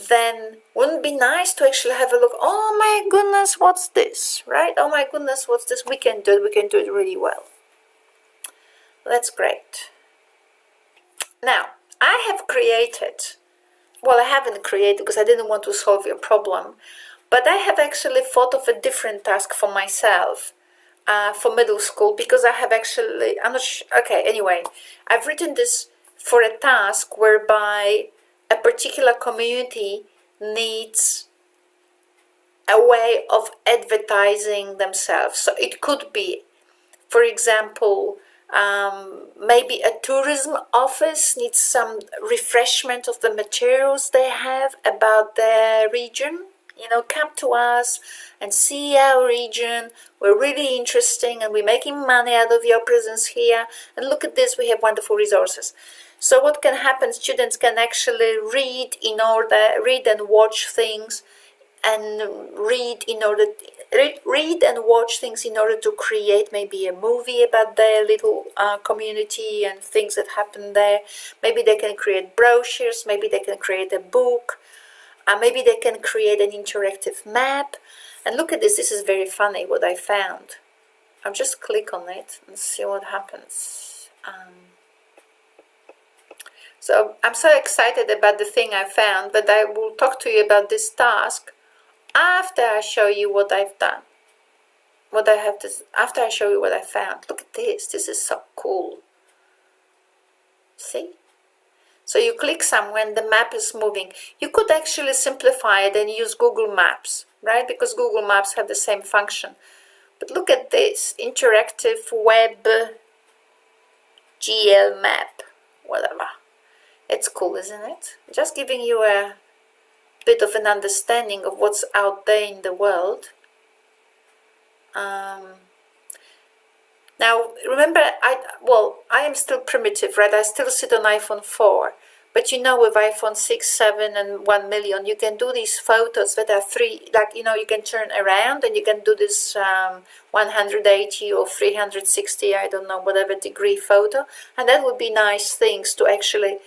then wouldn't it be nice to actually have a look? Oh my goodness, what's this? Right? Oh my goodness, what's this? We can do it really well. That's great. Now, I haven't created because I didn't want to solve your problem, but I have actually thought of a different task for myself for middle school, because I'm not sure. Okay, anyway, I've written this for a task whereby a particular community needs a way of advertising themselves. So it could be, for example, maybe a tourism office needs some refreshment of the materials they have about their region. Come to us and see our region. We're really interesting and we're making money out of your presence here. And look at this, we have wonderful resources. So what can happen? Students can actually read and watch things, and read in order read and watch things in order to create maybe a movie about their little community and things that happen there. Maybe they can create brochures, maybe they can create a book, maybe they can create an interactive map. And look at this, this is very funny what I found. I'll just click on it and see what happens. So I'm so excited about the thing I found, but I will talk to you about this task after I show you what I've done. After I show you what I found. Look at this, this is so cool. See? So you click somewhere and the map is moving. You could actually simplify it and use Google Maps, right? Because Google Maps have the same function. But look at this, interactive web GL map, whatever. It's cool, isn't it? Just giving you a bit of an understanding of what's out there in the world. Now, remember, I am still primitive, right? I still sit on iPhone 4. But you know, with iPhone 6, 7, and 1 million, you can do these photos that are you can turn around and you can do this 180 or 360, I don't know, whatever degree photo. And that would be nice things to actually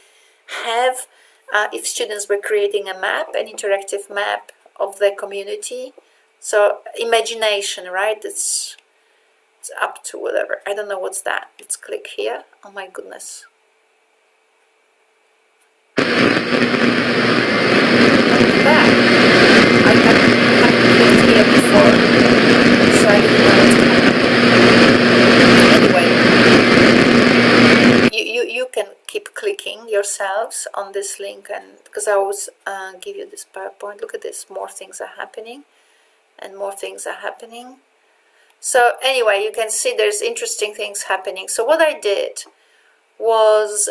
have if students were creating a map, an interactive map of their community. So imagination, right? It's up to whatever. I don't know what's that. Let's click here. Oh my goodness. That. I haven't clicked here before, so I didn't know what's happening. Anyway, you can keep clicking yourselves on this link, and because I always give you this PowerPoint. Look at this, more things are happening and more things are happening. So anyway, you can see there's interesting things happening. So what I did was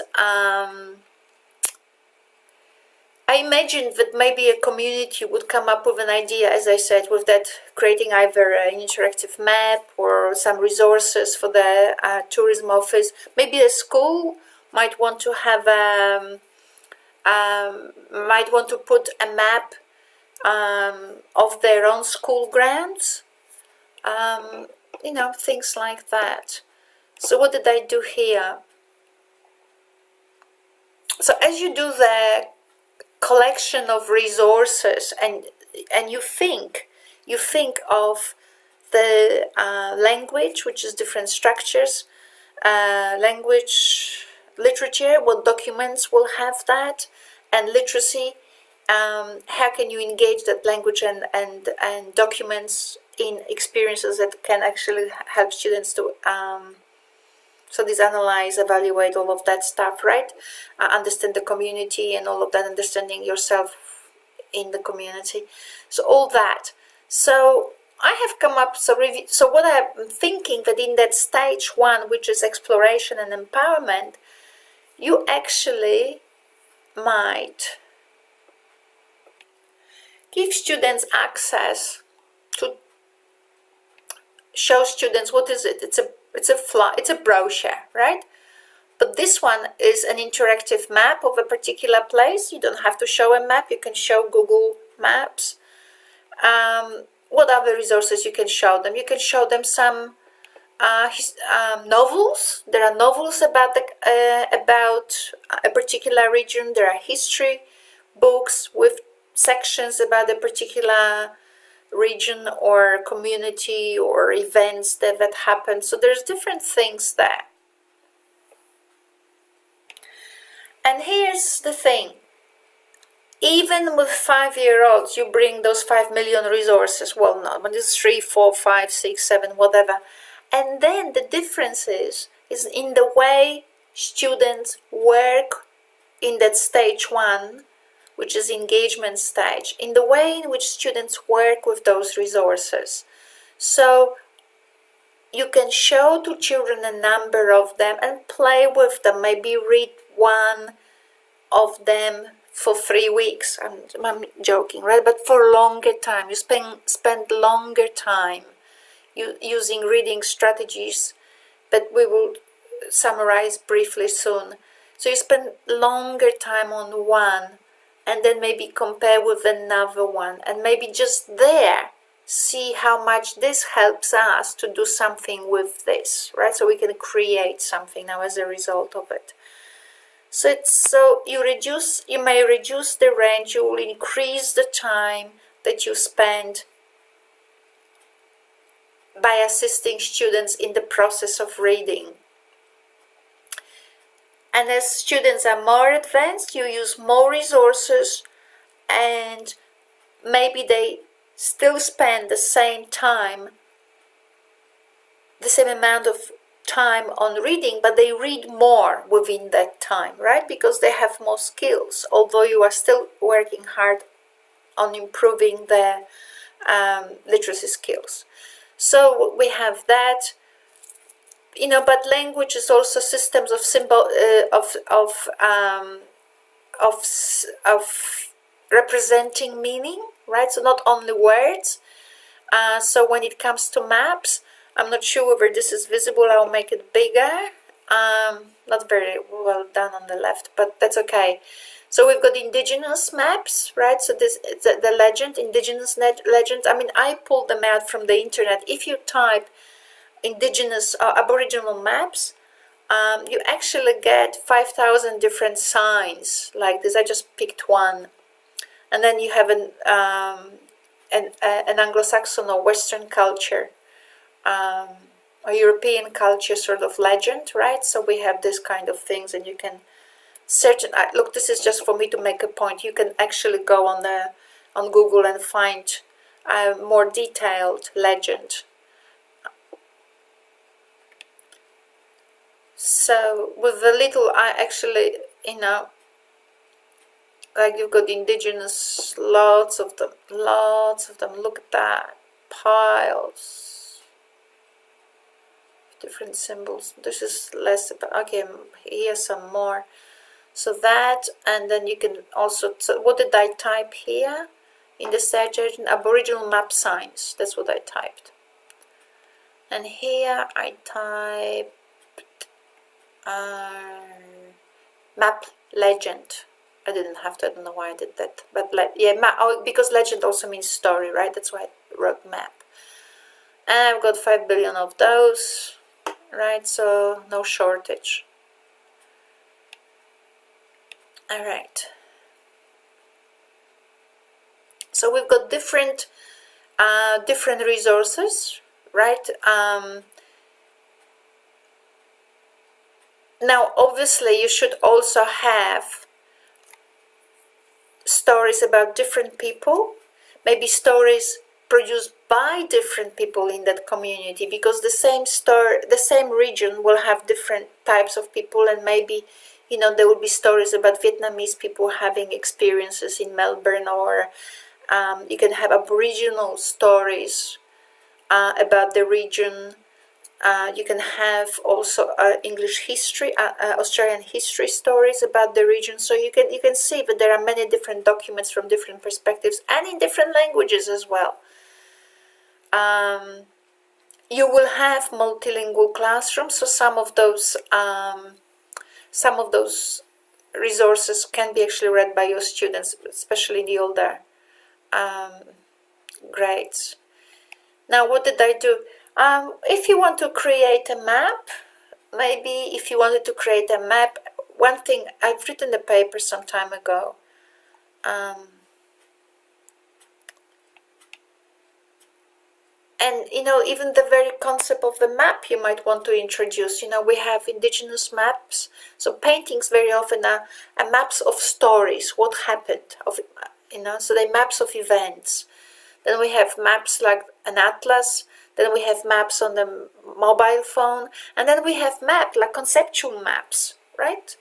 I imagined that maybe a community would come up with an idea, as I said, with that, creating either an interactive map or some resources for the tourism office. Maybe a school might want to have might want to put a map of their own school grounds. You know, things like that. So what did I do here? So as you do the collection of resources and you think of the language, which is different structures, language, literature, what documents will have that, and literacy, how can you engage that language and documents in experiences that can actually help students to so this analyze, evaluate, all of that stuff, right? Understand the community and all of that, understanding yourself in the community. So all that. So I have come up, so what I'm thinking that in that stage 1, which is exploration and empowerment, you actually might give students access to show students what is it. It's a brochure, right? But this one is an interactive map of a particular place. You don't have to show a map. You can show Google Maps. What other resources you can show them? You can show them some novels. There are novels about a particular region. There are history books with sections about a particular region or community or events that happen. So there's different things there. And here's the thing. Even with 5-year-olds, you bring those 5 million resources. Well, not when it's 3, 4, 5, 6, 7, whatever. And then the difference is in the way students work in that stage 1, which is engagement stage, in the way in which students work with those resources. So you can show to children a number of them and play with them, maybe read one of them for 3 weeks. I'm joking, right? But for a longer time, you spend longer time using reading strategies that we will summarize briefly soon. So you spend longer time on one, and then maybe compare with another one, and maybe just there see how much this helps us to do something with this, right? So we can create something now as a result of it. So you may reduce the range, you will increase the time that you spend by assisting students in the process of reading. And as students are more advanced, you use more resources, and maybe they still spend the same amount of time on reading, but they read more within that time, right? Because they have more skills, although you are still working hard on improving their literacy skills. So we have that, but language is also systems of symbol of representing meaning, right? So not only words. So when it comes to maps, I'm not sure whether this is visible. I'll make it bigger. Not very well done on the left, but that's okay. So we've got indigenous maps, right? So this the legend, indigenous legend. I mean, I pulled them out from the internet. If you type indigenous aboriginal maps, you actually get 5,000 different signs like this. I just picked one, and then you have an Anglo-Saxon or Western culture, a European culture sort of legend, right? So we have this kind of things, and you can search. And look, this is just for me to make a point. You can actually go on Google and find a more detailed legend. So with the little, I actually, like you've got indigenous, lots of them. Look at that, piles, different symbols. This is less about, okay, here's some more. So that, and then you can also, so what did I type here in the search engine? Aboriginal map signs, that's what I typed. And here I type map legend. I didn't have to, I don't know why I did that, but because legend also means story, right? That's why I wrote map. And I've got 5 billion of those, right? So no shortage. All right. So we've got different resources, right? Now, obviously, you should also have stories about different people, maybe stories produced by different people in that community, because the same region will have different types of people, and maybe there will be stories about Vietnamese people having experiences in Melbourne, or you can have Aboriginal stories about the region. You can have also English history, Australian history stories about the region. So you can see that there are many different documents from different perspectives and in different languages as well. You will have multilingual classrooms, so some of those resources can be actually read by your students, especially in the older grades. Now, what did I do? If you want to create a map, maybe if you wanted to create a map, one thing, I've written a paper some time ago. And even the very concept of the map you might want to introduce. We have indigenous maps, so paintings very often are maps of stories, what happened, so they're maps of events. Then we have maps like an atlas. Then we have maps on the mobile phone, and then we have maps like conceptual maps, right?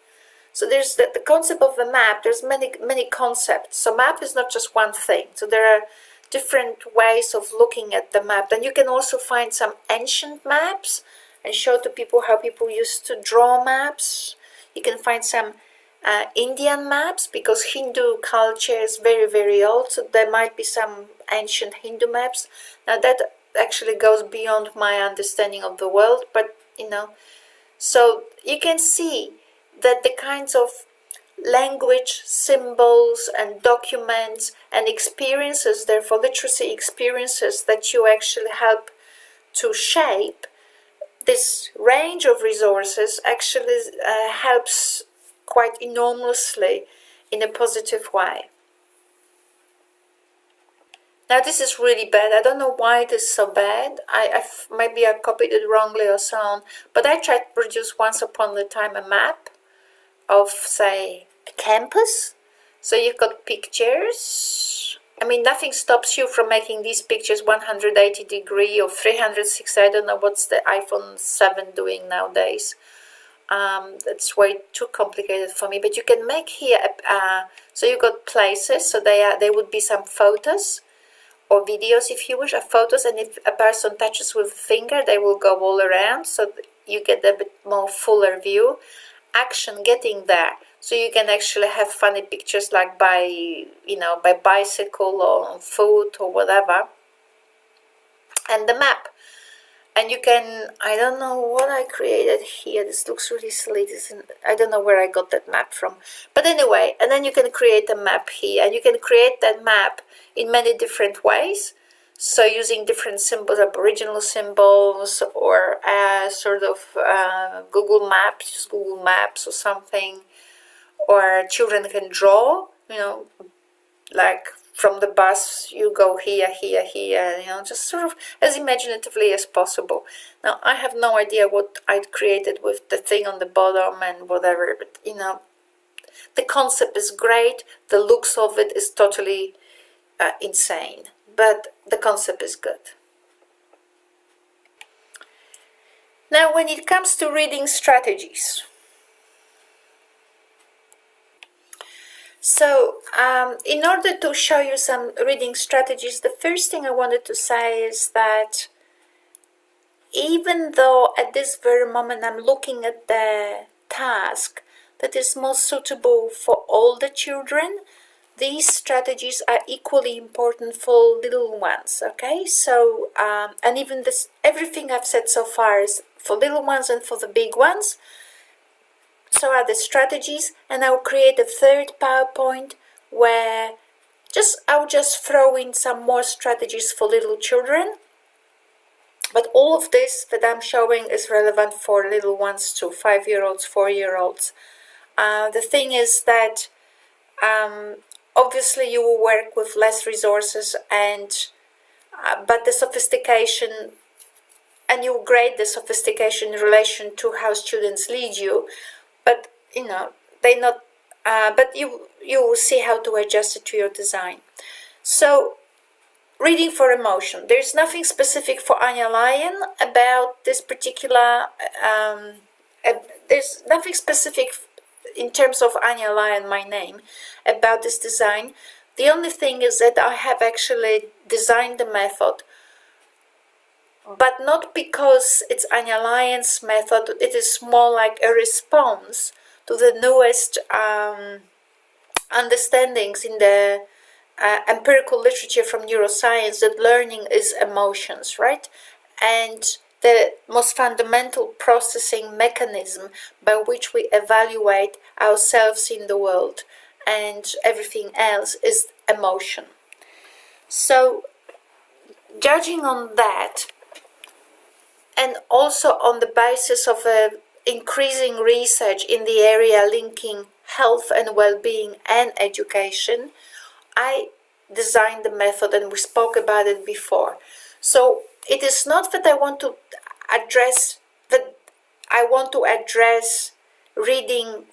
So there's the concept of the map. There's many concepts. So map is not just one thing. So there are different ways of looking at the map. Then you can also find some ancient maps and show to people how people used to draw maps. You can find some Indian maps, because Hindu culture is very, very old. So there might be some ancient Hindu maps. Now that actually goes beyond my understanding of the world, but so you can see that the kinds of language, symbols and documents and experiences, therefore literacy experiences that you actually help to shape this range of resources actually helps quite enormously in a positive way. Now this is really bad. I don't know why it is so bad. Maybe I copied it wrongly or so on. But I tried to produce once upon a time a map of, say, a campus. So you've got pictures. I mean, nothing stops you from making these pictures 180 degree or 360. I don't know what's the iPhone 7 doing nowadays. That's way too complicated for me. But you can make here. So you got places. So they would be some photos or videos, if you wish, of photos, and if a person touches with a finger, they will go all around, so you get a bit more fuller view. Action getting there, so you can actually have funny pictures like by bicycle or on foot or whatever. And the map, and you can, I don't know what I created here, this looks really silly, I don't know where I got that map from, but anyway, and then you can create a map here, and you can create that map in many different ways, so using different symbols, Aboriginal symbols, or sort of Google Maps or something, or children can draw, like from the bus you go here, just sort of as imaginatively as possible. Now I have no idea what I'd created with the thing on the bottom and whatever, but the concept is great, the looks of it is totally insane, but the concept is good. Now when it comes to reading strategies, so in order to show you some reading strategies, the first thing I wanted to say is that even though at this very moment I'm looking at the task that is most suitable for all the children, these strategies are equally important for little ones, okay? So, and even this, everything I've said so far is for little ones and for the big ones. So are the strategies, and I'll create a third PowerPoint where I'll just throw in some more strategies for little children. But all of this that I'm showing is relevant for little ones too, 5-year-olds, 4-year-olds. The thing is that obviously you will work with less resources, but the sophistication, and you grade the sophistication in relation to how students lead you, but they not, but you will see how to adjust it to your design. So reading for emotion, there's nothing specific for Ania Lian about this particular, there's nothing specific in terms of Ania Lian, my name, about this design. The only thing is that I have actually designed the method, but not because it's Ania Lian's method. It is more like a response to the newest understandings in the empirical literature from neuroscience, that learning is emotions, right? And the most fundamental processing mechanism by which we evaluate ourselves in the world and everything else is emotion. So judging on that, and also on the basis of increasing research in the area linking health and well-being and education, I designed the method, and we spoke about it before. So it is not that I want to address reading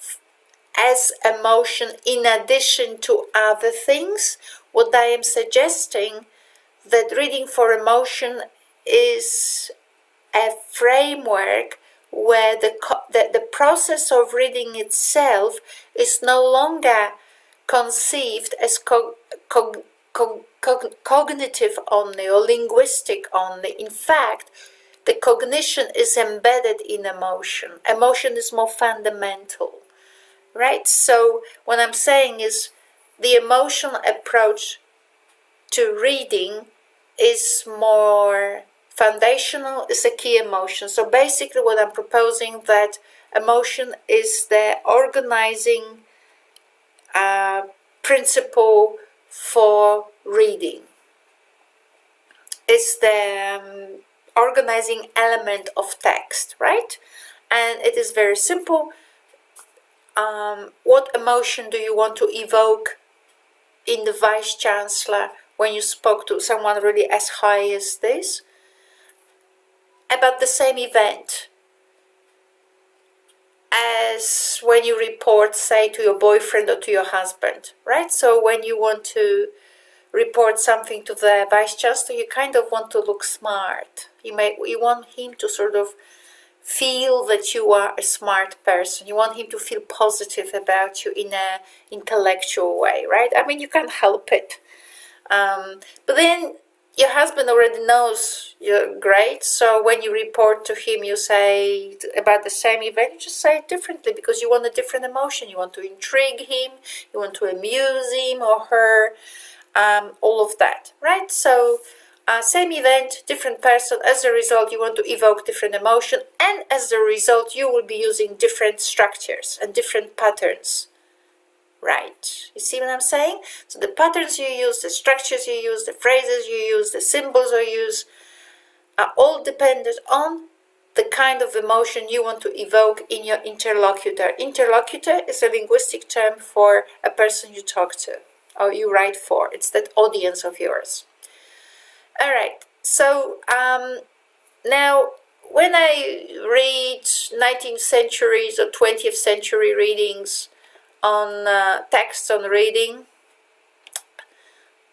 as emotion in addition to other things. What I am suggesting, that reading for emotion is a framework where the process of reading itself is no longer conceived as cognitive only or linguistic only. In fact, the cognition is embedded in emotion. Emotion is more fundamental, right? So what I'm saying is the emotional approach to reading is more foundational, is a key emotion. So basically what I'm proposing, that emotion is the organizing principle for reading. It's the organizing element of text, right? And it is very simple. What emotion do you want to evoke in the Vice Chancellor when you spoke to someone really as high as this about the same event as when you report, say, to your boyfriend or to your husband, right? So when you want to report something to the Vice Chancellor, you kind of want to look smart. You want him to sort of feel that you are a smart person. You want him to feel positive about you in an intellectual way, right? I mean, you can't help it. But then your husband already knows you're great, so when you report to him, you say about the same event, you just say it differently because you want a different emotion. You want to intrigue him, you want to amuse him or her, all of that, right? So same event, different person. As a result, you want to evoke different emotion, and as a result, you will be using different structures and different patterns. Right. You see what I'm saying? So the patterns you use, the structures you use, the phrases you use, the symbols you use are all dependent on the kind of emotion you want to evoke in your interlocutor. Interlocutor is a linguistic term for a person you talk to or you write for. It's that audience of yours. All right. So now when I read 19th centuries or 20th century readings on texts on reading,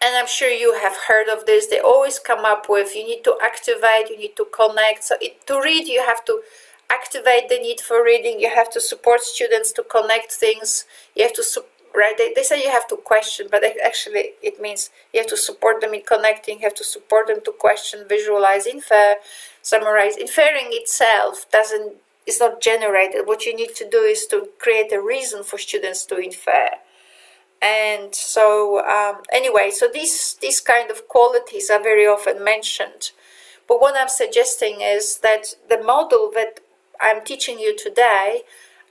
and I'm sure you have heard of this, they always come up with you need to activate, you need to connect. So to read, you have to activate the need for reading, you have to support students to connect things, you have to right, they say you have to question, but actually it means you have to support them in connecting, you have to support them to question, visualize, infer, summarize. Inferring itself is not generated. What you need to do is to create a reason for students to infer. And so anyway, so these kind of qualities are very often mentioned. But what I'm suggesting is that the model that I'm teaching you today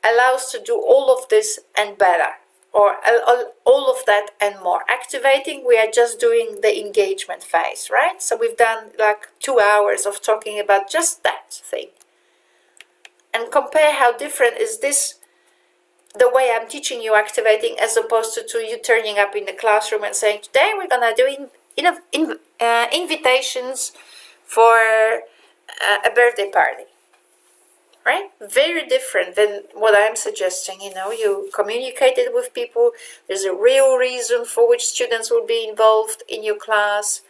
allows to do all of this and better, or all of that and more. Activating, we are just doing the engagement phase, right? So we've done like 2 hours of talking about just that thing. And compare how different is this, the way I'm teaching you activating, as opposed to you turning up in the classroom and saying, today we're going to do invitations for a birthday party. Right? Very different than what I'm suggesting. You communicated with people. There's a real reason for which students will be involved in your class.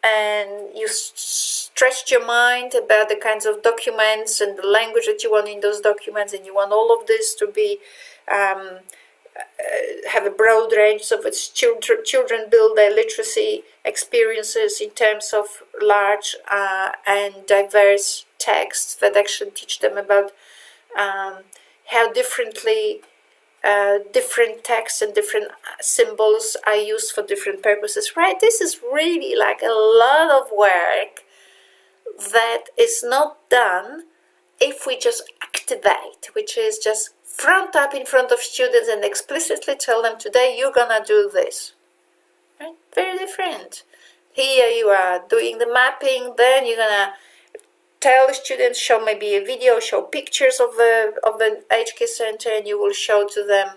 And you stretched your mind about the kinds of documents and the language that you want in those documents. And you want all of this to be have a broad range so that children build their literacy experiences in terms of large and diverse texts that actually teach them about how differently different texts and different symbols are used for different purposes, right? This is really like a lot of work that is not done if we just activate, which is just front up in front of students and explicitly tell them, today you're gonna do this. Right? Very different. Here you are doing the mapping, then you're gonna tell the students, show maybe a video, show pictures of the HK Center, and you will show to them,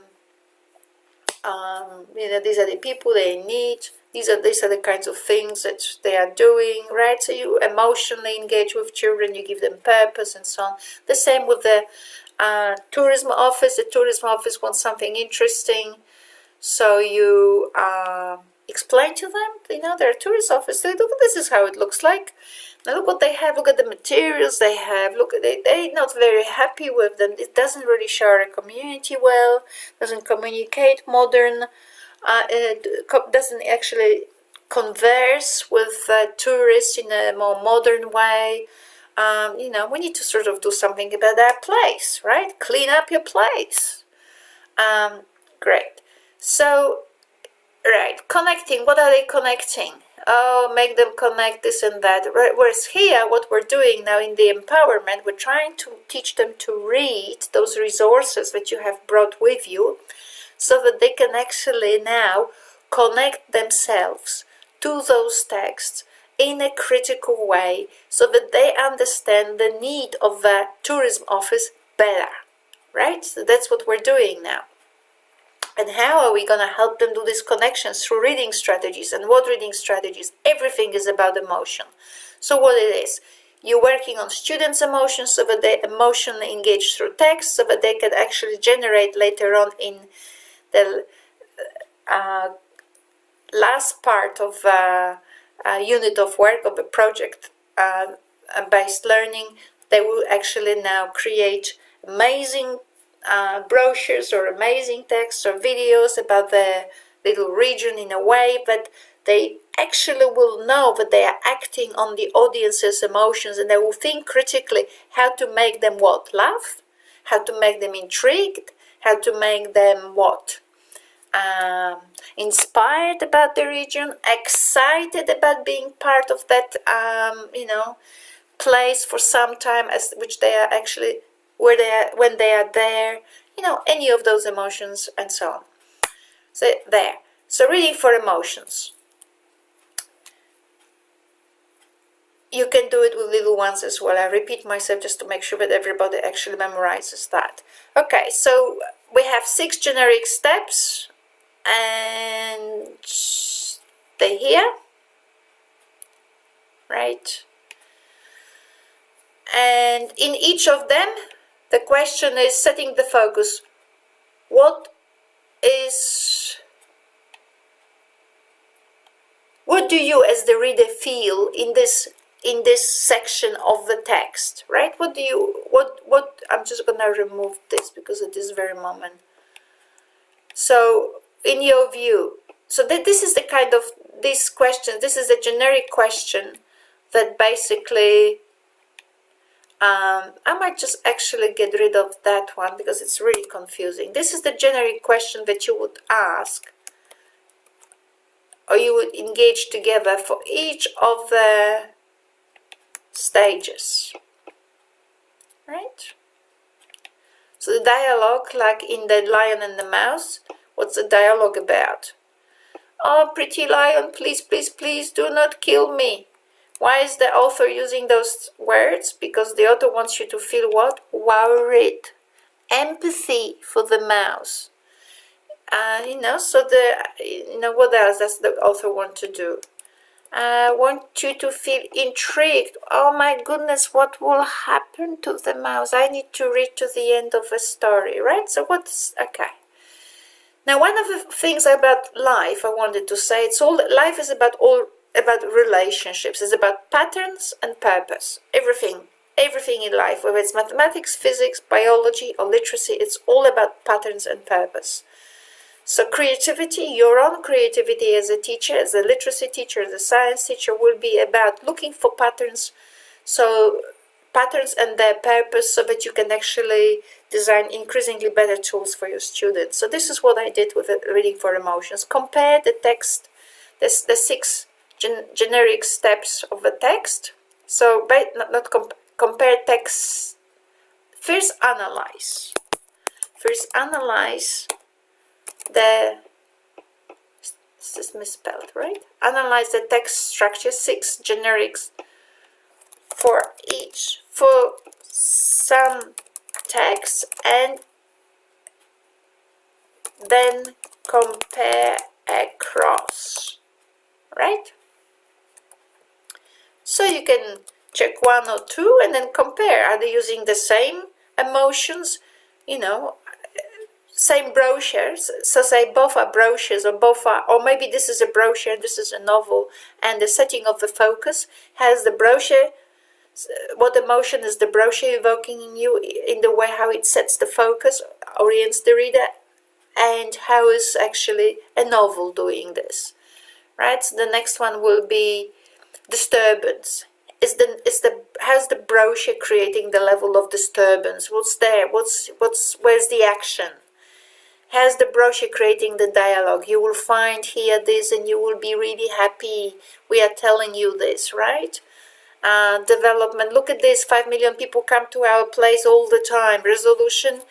these are the people they need, these are the kinds of things that they are doing, right? So you emotionally engage with children, you give them purpose and so on. The same with the tourism office. The tourism office wants something interesting, so you explain to them, their tourist office, this is how it looks like. Now look what they have, look at the materials they have, they're not very happy with them. It doesn't really show our community well, doesn't communicate modern, doesn't actually converse with tourists in a more modern way. We need to sort of do something about our place, right? Clean up your place. Great. So, right, connecting, what are they connecting? Oh, make them connect this and that. Right. Whereas here, what we're doing now in the empowerment, we're trying to teach them to read those resources that you have brought with you so that they can actually now connect themselves to those texts in a critical way so that they understand the need of the tourism office better, right? So that's what we're doing now. And how are we going to help them do these connections? Through reading strategies. And what reading strategies? Everything is about emotion. So what it is, you're working on students' emotions so that they emotionally engage through text, so that they can actually generate later on in the last part of a unit of work of a project based learning. They will actually now create amazing brochures or amazing texts or videos about the little region in a way that they actually will know that they are acting on the audience's emotions, and they will think critically how to make them what? Laugh? How to make them intrigued? How to make them what? Inspired about the region, excited about being part of that, place for some time, as which they are actually where they are when they are there. Any of those emotions and so on. So there. So reading for emotions. You can do it with little ones as well. I repeat myself just to make sure that everybody actually memorizes that. Okay, so we have 6 generic steps, and they're here, right? And in each of them, the question is setting the focus. What do you as the reader feel in this section of the text, right? What I'm just gonna remove this because at this very moment. So in your view, so this is the kind of this question, this is a generic question that basically I might just actually get rid of that one because it's really confusing. This is the generic question that you would ask, or you would engage together for each of the stages, right? So the dialogue, like in the Lion and the Mouse, what's the dialogue about? Oh, pretty lion, please, please, please do not kill me. Why is the author using those words? Because the author wants you to feel what? Worried. Empathy for the mouse. So what else does the author want to do? Want you to feel intrigued. Oh my goodness, what will happen to the mouse? I need to read to the end of a story, right? So okay. Now, one of the things about life I wanted to say, life is about relationships. It's about patterns and purpose. Everything in life, whether it's mathematics, physics, biology, or literacy, it's all about patterns and purpose. So creativity, your own creativity as a teacher, as a literacy teacher, as a science teacher, will be about looking for patterns. So patterns and their purpose, so that you can actually design increasingly better tools for your students. So this is what I did with reading for emotions. Compare the text, the 6 generic steps of the text. So compare text. First analyze this is misspelled, right? Analyze the text structure, 6 generics for some text, and then compare across, right? So you can check 1 or 2 and then compare. Are they using the same emotions? Same brochures. So say both are brochures, or maybe this is a brochure, this is a novel, and the setting of the focus has the brochure. What emotion is the brochure evoking in you, in the way how it sets the focus, orients the reader, and how is actually a novel doing this, right? So the next one will be disturbance. How's the brochure creating the level of disturbance? What's there? Where's the action? How's the brochure creating the dialogue? You will find here this, and you will be really happy. We are telling you this, right? Development. Look at this. 5 million people come to our place all the time. Resolution.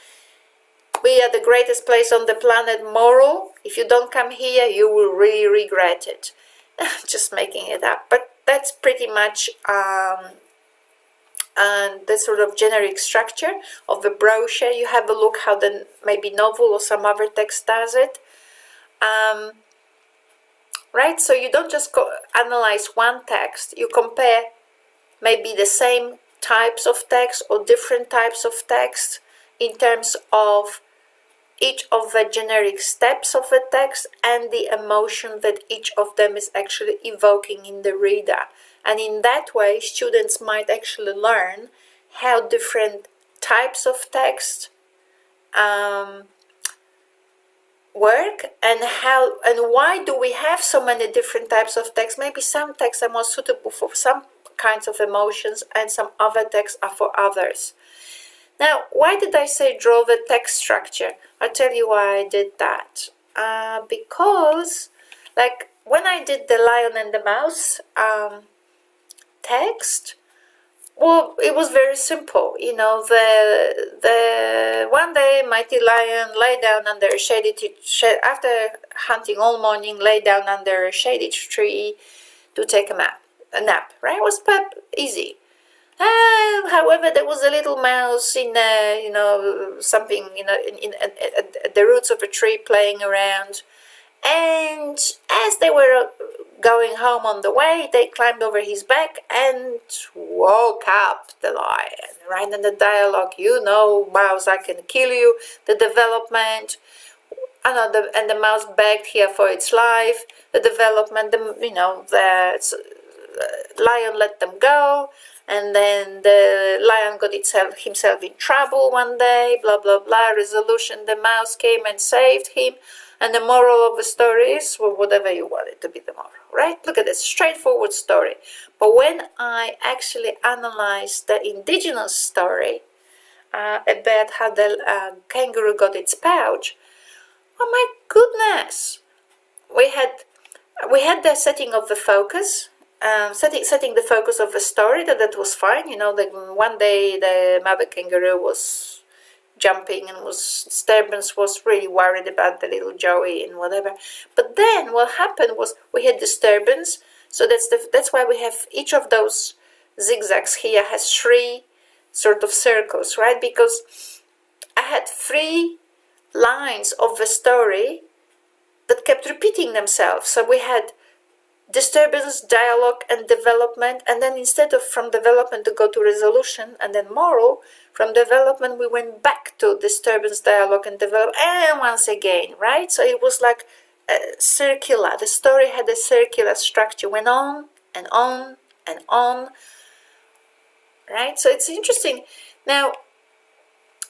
We are the greatest place on the planet. Moral, if you don't come here, you will really regret it. Just making it up, but that's pretty much the sort of generic structure of the brochure. You have a look how the maybe novel or some other text does it. Right, so you don't just analyze one text, you compare maybe the same types of text or different types of text in terms of each of the generic steps of the text and the emotion that each of them is actually evoking in the reader. And in that way, students might actually learn how different types of text work, and how and why do we have so many different types of text. Maybe some texts are more suitable for some kinds of emotions and some other texts are for others. Now, why did I say draw the text structure? I'll tell you why I did that. Because, like, when I did the Lion and the Mouse text, well, it was very simple. You know, the one day Mighty Lion lay down under a shady after hunting all morning, lay down under a shady tree to take a nap. Right? It was easy. However, there was a little mouse in, something, at the roots of a tree playing around. And as they were going home on the way, they climbed over his back and woke up the lion. Right in the dialogue, mouse, I can kill you. The development, and the mouse begged here for its life. The development, the lion let them go. And then the lion got himself in trouble one day, blah, blah, blah, resolution. The mouse came and saved him. And the moral of the story is, well, whatever you want it to be the moral, right? Look at this, straightforward story. But when I actually analyzed the indigenous story about how the kangaroo got its pouch, oh my goodness, we had the setting of the focus, setting the focus of the story, that was fine. One day the mother kangaroo was jumping and disturbance, was really worried about the little Joey and whatever. But then what happened was we had disturbance. So that's why we have each of those zigzags here has 3 sort of circles, right? Because I had 3 lines of the story that kept repeating themselves. So we had disturbance, dialogue, and development, and then instead of from development to go to resolution and then moral, from development we went back to disturbance, dialogue, and development, and once again, right? So it was like circular. The story had a circular structure, went on and on and on, right? So it's interesting. Now,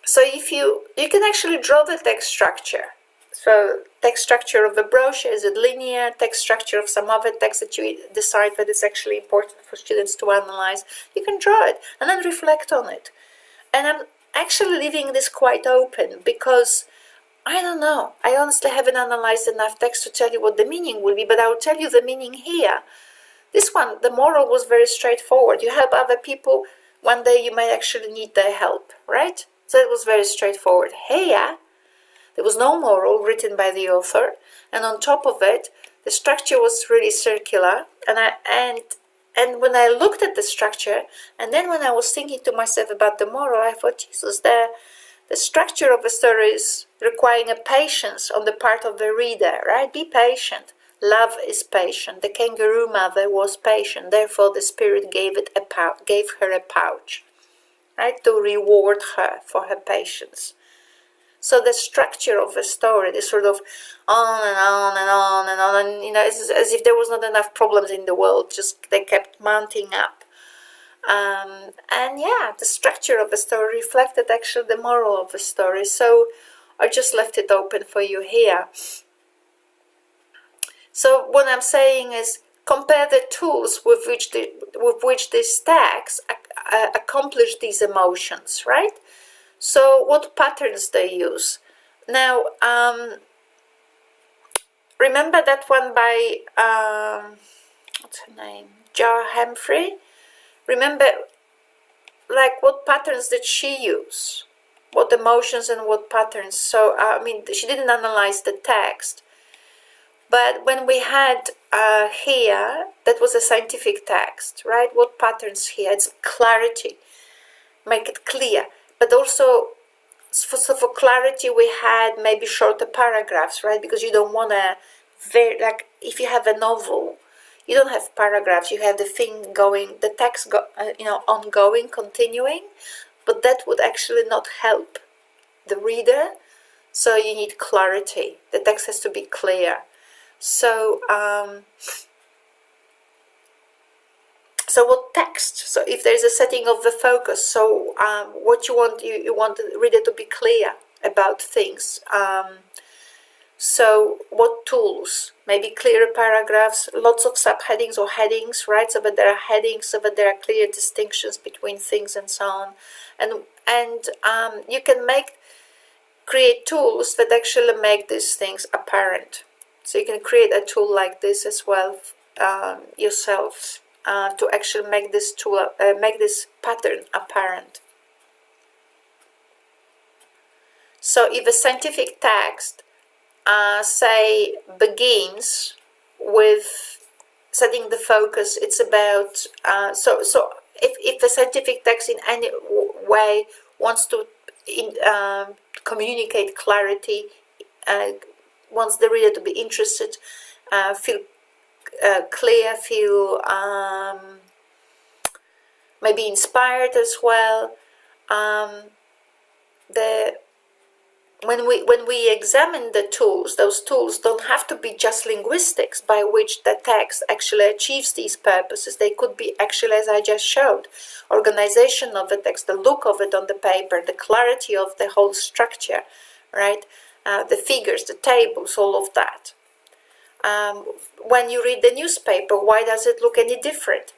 so if you can actually draw the text structure. So text structure of the brochure, is it linear? Text structure of some other text that you decide that it's actually important for students to analyze. You can draw it and then reflect on it. And I'm actually leaving this quite open because I don't know. I honestly haven't analyzed enough text to tell you what the meaning will be, but I'll tell you the meaning here. This one, the moral was very straightforward. You help other people, one day you might actually need their help, right? So it was very straightforward. Here, there was no moral written by the author, and on top of it, the structure was really circular. And when I looked at the structure, and then when I was thinking to myself about the moral, I thought, Jesus, the structure of the story is requiring a patience on the part of the reader, right? Be patient. Love is patient. The kangaroo mother was patient. Therefore, the spirit gave her a pouch, right, to reward her for her patience. So the structure of the story is sort of on and on and on and on, and it's as if there was not enough problems in the world, just they kept mounting up. And yeah, the structure of the story reflected actually the moral of the story. So I just left it open for you here. So what I'm saying is compare the tools with which these texts accomplish these emotions, right? So what patterns they use. Now, remember that one by, what's her name? Jar Humphrey? Remember, like, what patterns did she use? what emotions and what patterns. So I mean, she didn't analyze the text, but when we had here, that was a scientific text, right? What patterns here? It's clarity, make it clear, but also so for clarity we had maybe shorter paragraphs, right? Because you don't want to very, like if you have a novel, you don't have paragraphs, you have the thing going, the text ongoing, continuing, but that would actually not help the reader. So you need clarity, the text has to be clear. So so what text? So if there's a setting of the focus, so what you want, you want the reader to be clear about things. So what tools? Maybe clearer paragraphs, lots of subheadings or headings, right? So that there are headings, so that there are clear distinctions between things and so on. And you can create tools that actually make these things apparent. So you can create a tool like this as well yourselves to actually make this tool, make this pattern apparent. So if a scientific text say begins with setting the focus, it's about so if the scientific text in any way wants to communicate clarity, wants the reader to be interested, feel clear, feel maybe inspired as well. When we examine the tools, those tools don't have to be just linguistics by which the text actually achieves these purposes. They could be actually, as I just showed, organization of the text, the look of it on the paper, the clarity of the whole structure, right? The figures, the tables, all of that. When you read the newspaper, why does it look any different?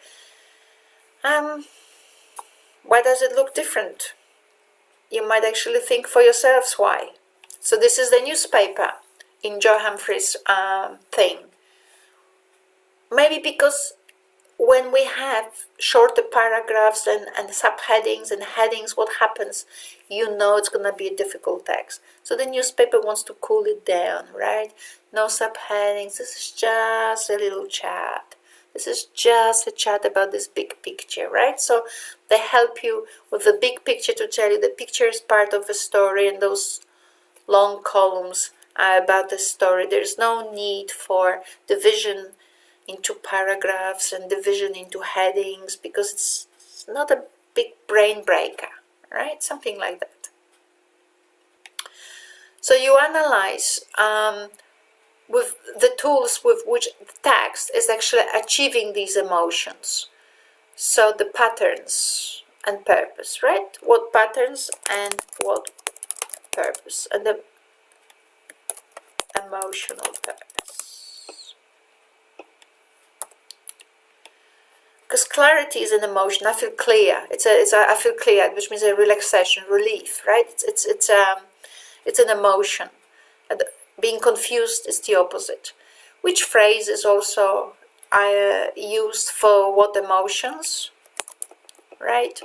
Why does it look different? You might actually think for yourselves why. So this is the newspaper in Joe Humphrey's thing. Maybe because when we have shorter paragraphs and subheadings and headings, what happens? You know it's going to be a difficult text. So the newspaper wants to cool it down, right? No subheadings. This is just a little chat. This is just a chat about this big picture, right? So they help you with the big picture to tell you the picture is part of the story, and those long columns are about the story. There's no need for division into paragraphs and division into headings because it's not a big brain breaker, right? Something like that. So you analyze with the tools with which the text is actually achieving these emotions. So the patterns and purpose, right? What patterns and what purpose, and the emotional purpose. Because clarity is an emotion. I feel clear. I feel clear, which means a relaxation, relief, right? It's an emotion. And being confused is the opposite. Which phrase is also used for what emotions, right?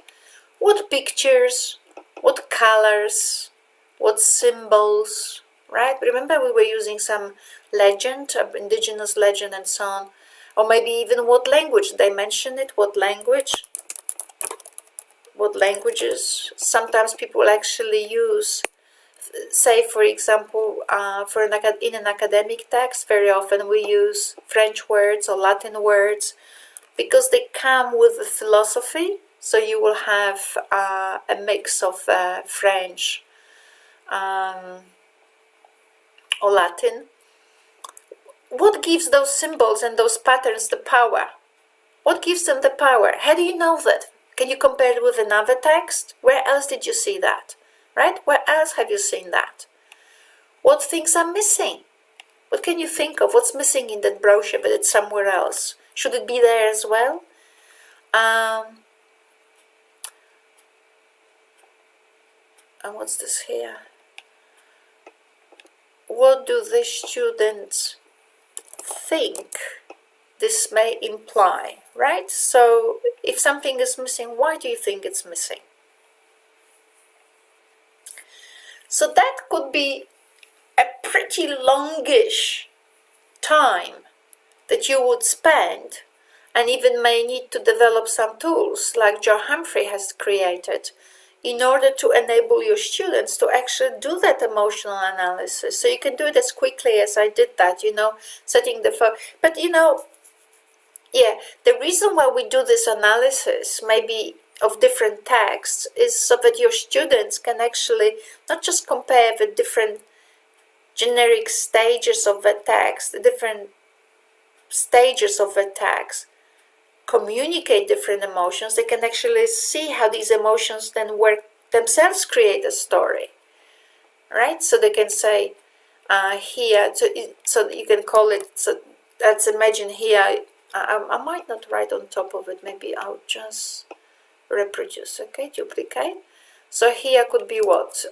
What pictures, what colors, what symbols, right? Remember we were using some legend, indigenous legend and so on. Or maybe even what language, they mention it, what language, what languages. Sometimes people actually use, say for example, in an academic text, very often we use French words or Latin words because they come with the philosophy. So you will have a mix of French or Latin. What gives those symbols and those patterns the power? What gives them the power? How do you know that? Can you compare it with another text? Where else did you see that? Right? Where else have you seen that? What things are missing? What can you think of? What's missing in that brochure but it's somewhere else? Should it be there as well? And what's this here? What do the students think this may imply, right? So if something is missing, why do you think it's missing? So that could be a pretty longish time that you would spend, and even may need to develop some tools like Joe Humphrey has created in order to enable your students to actually do that emotional analysis. So you can do it as quickly as I did that, setting the phone. But yeah, the reason why we do this analysis, maybe of different texts, is so that your students can actually not just compare the different generic stages of the text, the different stages of the text, communicate different emotions. They can actually see how these emotions then work themselves, create a story, right? So they can say here, so you can call it, so let's imagine here, I might not write on top of it, maybe I'll just reproduce, okay, duplicate. So here could be what?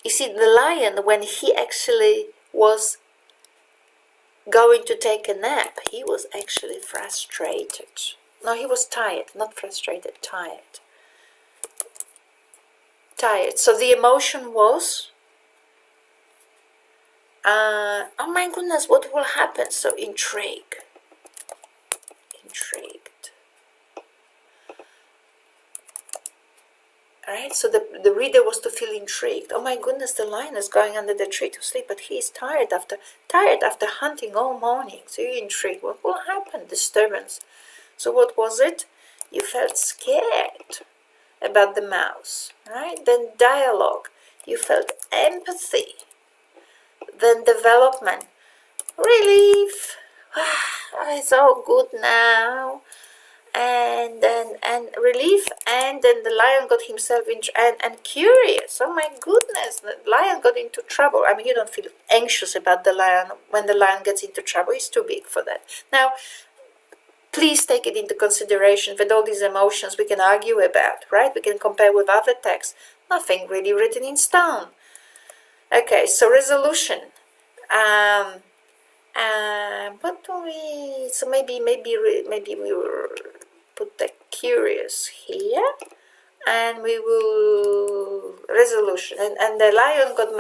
You see, the lion, when he actually was going to take a nap, he was actually frustrated. No, he was tired, not frustrated, tired. Tired. So the emotion was, oh my goodness, what will happen? So intrigued. Right? So the reader was to feel intrigued. Oh my goodness, the lion is going under the tree to sleep, but he is tired after hunting all morning. So you're intrigued. What will happen? Disturbance. So what was it? You felt scared about the mouse, right? Then dialogue. You felt empathy. Then development. Relief. It's all good now. And relief, and then the lion got himself in, and curious. Oh my goodness, the lion got into trouble. I mean, you don't feel anxious about the lion when the lion gets into trouble. He's too big for that. Now, please take it into consideration that all these emotions we can argue about, right? We can compare with other texts. Nothing really written in stone. Okay, so resolution. What do we? So maybe we will put the curious here, and we will resolution. And the lion got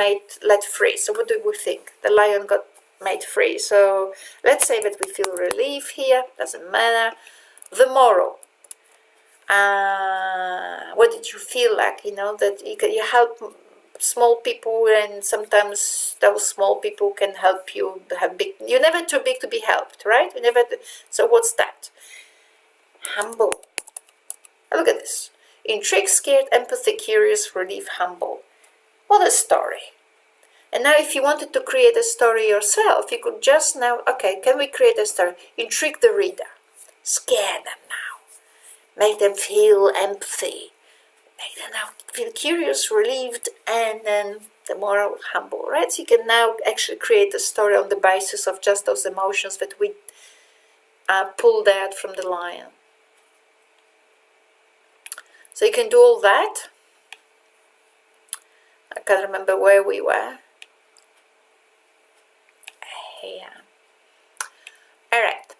let free. So what do we think? The lion got made free. So let's say that we feel relief here. Doesn't matter. The moral. What did you feel like? That you help small people, and sometimes those small people can help you have big. You're never too big to be helped, right? So what's that? Humble. Look at this. Intrigued, scared, empathy, curious, relief, humble. What a story. And now if you wanted to create a story yourself, you could just now, okay, can we create a story? Intrigue the reader. Scare them now. Make them feel empathy. Make them now feel curious, relieved, and then the moral, humble, right? So you can now actually create a story on the basis of just those emotions that we pulled out from the lion. So you can do all that. I can't remember where we were. Here. All right.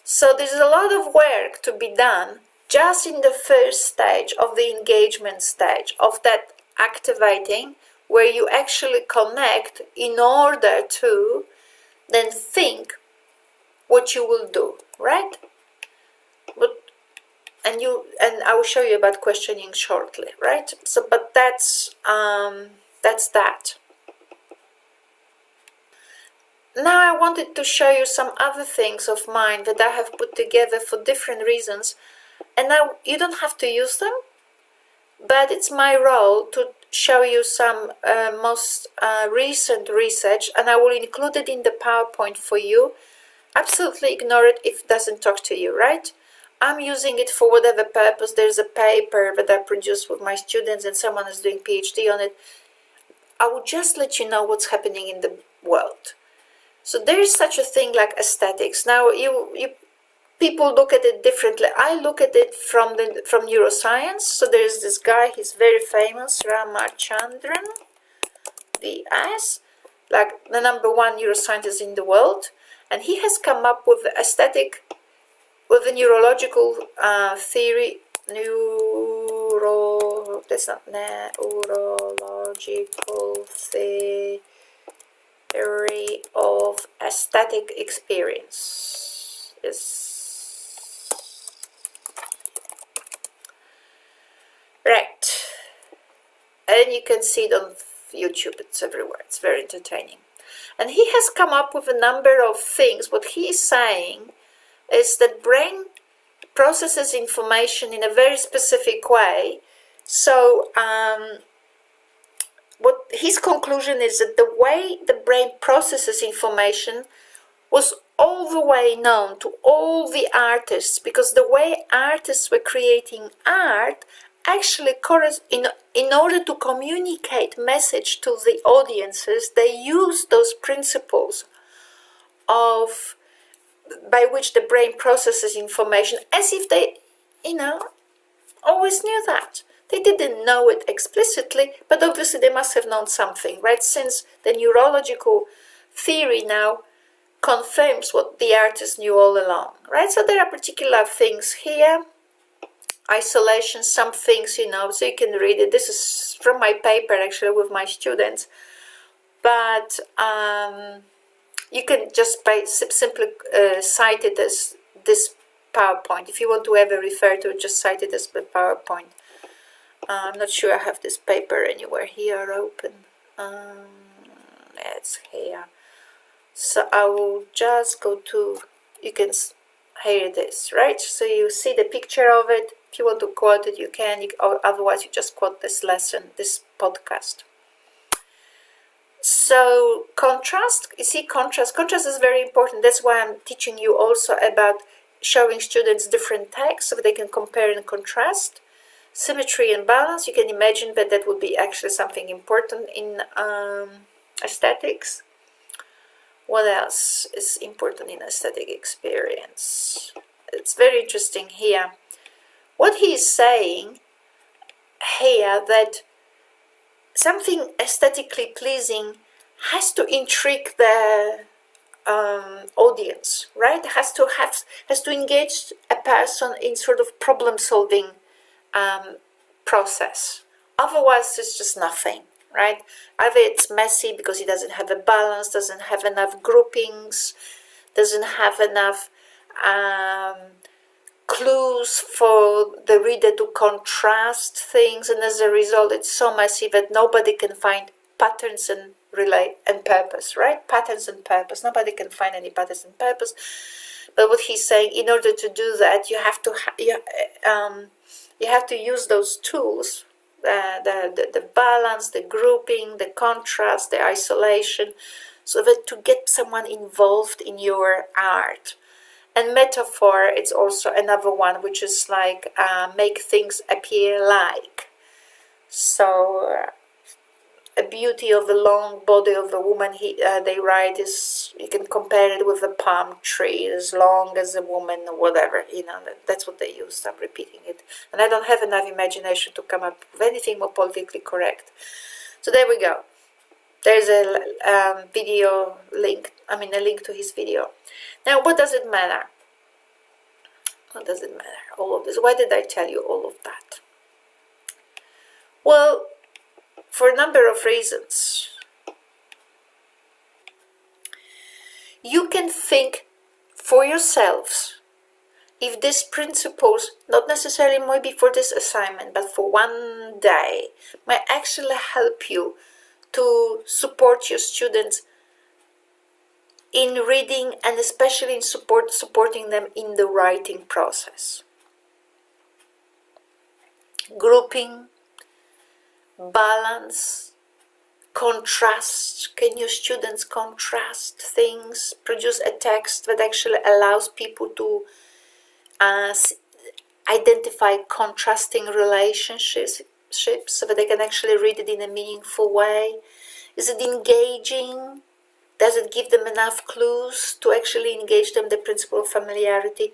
So there's a lot of work to be done just in the first stage of the engagement stage, of that activating, where you actually connect in order to then think what you will do, right? And I will show you about questioning shortly, right? So, but that's that. Now I wanted to show you some other things of mine that I have put together for different reasons, and now you don't have to use them, but it's my role to show you some most recent research, and I will include it in the PowerPoint for you. Absolutely ignore it if it doesn't talk to you, right? I'm using it for whatever purpose. There's a paper that I produced with my students and someone is doing PhD on it. I will just let you know what's happening in the world. So there is such a thing like aesthetics. Now you people look at it differently. I look at it from neuroscience. So there's this guy, he's very famous, Ramachandran, D.S., like the #1 neuroscientist in the world, and he has come up with the aesthetic, with the neurological theory, hope that's not neurological theory of aesthetic experience. Yes. Right. And you can see it on YouTube, it's everywhere, it's very entertaining. And he has come up with a number of things. What he is saying is that brain processes information in a very specific way. So what his conclusion is that the way the brain processes information was all the way known to all the artists, because the way artists were creating art actually in order to communicate message to the audiences, they used those principles of by which the brain processes information, as if they, always knew that. They didn't know it explicitly, but obviously they must have known something, right? Since the neurological theory now confirms what the artist knew all along, right? So there are particular things here. Isolation, some things, so you can read it. This is from my paper, actually, with my students. But you can just simply cite it as this PowerPoint. If you want to ever refer to it, just cite it as the PowerPoint. I'm not sure I have this paper anywhere here open. It's here. So I will just go to, you can hear this, right? So you see the picture of it. If you want to quote it, you can, or otherwise you just quote this lesson, this podcast. So contrast, you see contrast is very important. That's why I'm teaching you also about showing students different texts so they can compare and contrast. Symmetry and balance, you can imagine that would be actually something important in aesthetics. What else is important in aesthetic experience? It's very interesting here. What he is saying here, that something aesthetically pleasing has to intrigue the audience, right? Has to engage a person in sort of problem-solving process. Otherwise, it's just nothing, right? Either it's messy because it doesn't have a balance, doesn't have enough groupings, doesn't have enough clues for the reader to contrast things, and as a result it's so messy that nobody can find patterns and purpose, right? Patterns and purpose. Nobody can find any patterns and purpose. But what he's saying, in order to do that, you have to use those tools, the balance, the grouping, the contrast, the isolation, so that to get someone involved in your art. And metaphor, it's also another one, which is like make things appear like. So a beauty of the long body of the woman, they write, is you can compare it with a palm tree, as long as a woman or whatever, that's what they use. I'm repeating it. And I don't have enough imagination to come up with anything more politically correct. So there we go. There's a video link, a link to his video. Now, what does it matter? What does it matter, all of this? Why did I tell you all of that? Well, for a number of reasons. You can think for yourselves if these principles, not necessarily maybe for this assignment, but for one day, might actually help you to support your students in reading, and especially in supporting them in the writing process. Grouping, balance, contrast. Can your students contrast things? Produce a text that actually allows people to identify contrasting relationships so that they can actually read it in a meaningful way. Is it engaging? Does it give them enough clues to actually engage them? The principle of familiarity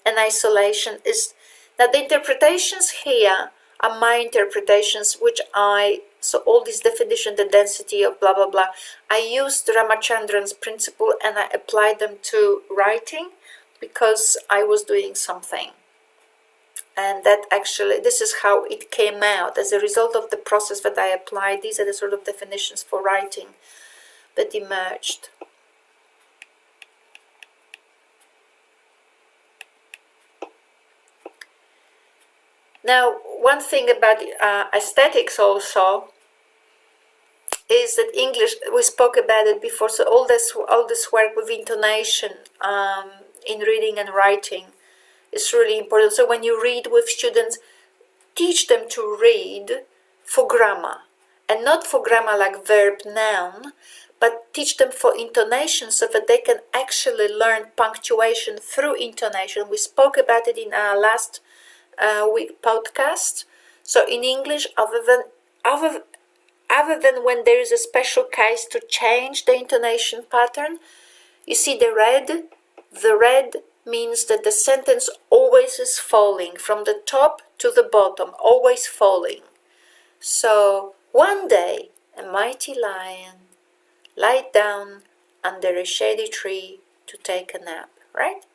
and isolation is. Now the interpretations here are my interpretations, so all this definition, the density of blah blah blah, I used Ramachandran's principle and I applied them to writing because I was doing something And that actually, this is how it came out as a result of the process that I applied. These are the sort of definitions for writing that emerged. Now, one thing about aesthetics also is that English, we spoke about it before, so all this work with intonation in reading and writing is really important. So when you read with students, teach them to read for grammar, and not for grammar like verb, noun, but teach them for intonation so that they can actually learn punctuation through intonation. We spoke about it in our last week podcast. So in English, other than when there is a special case to change the intonation pattern, you see the red means that the sentence always is falling from the top to the bottom, always falling. So one day a mighty lion lay down under a shady tree to take a nap, right?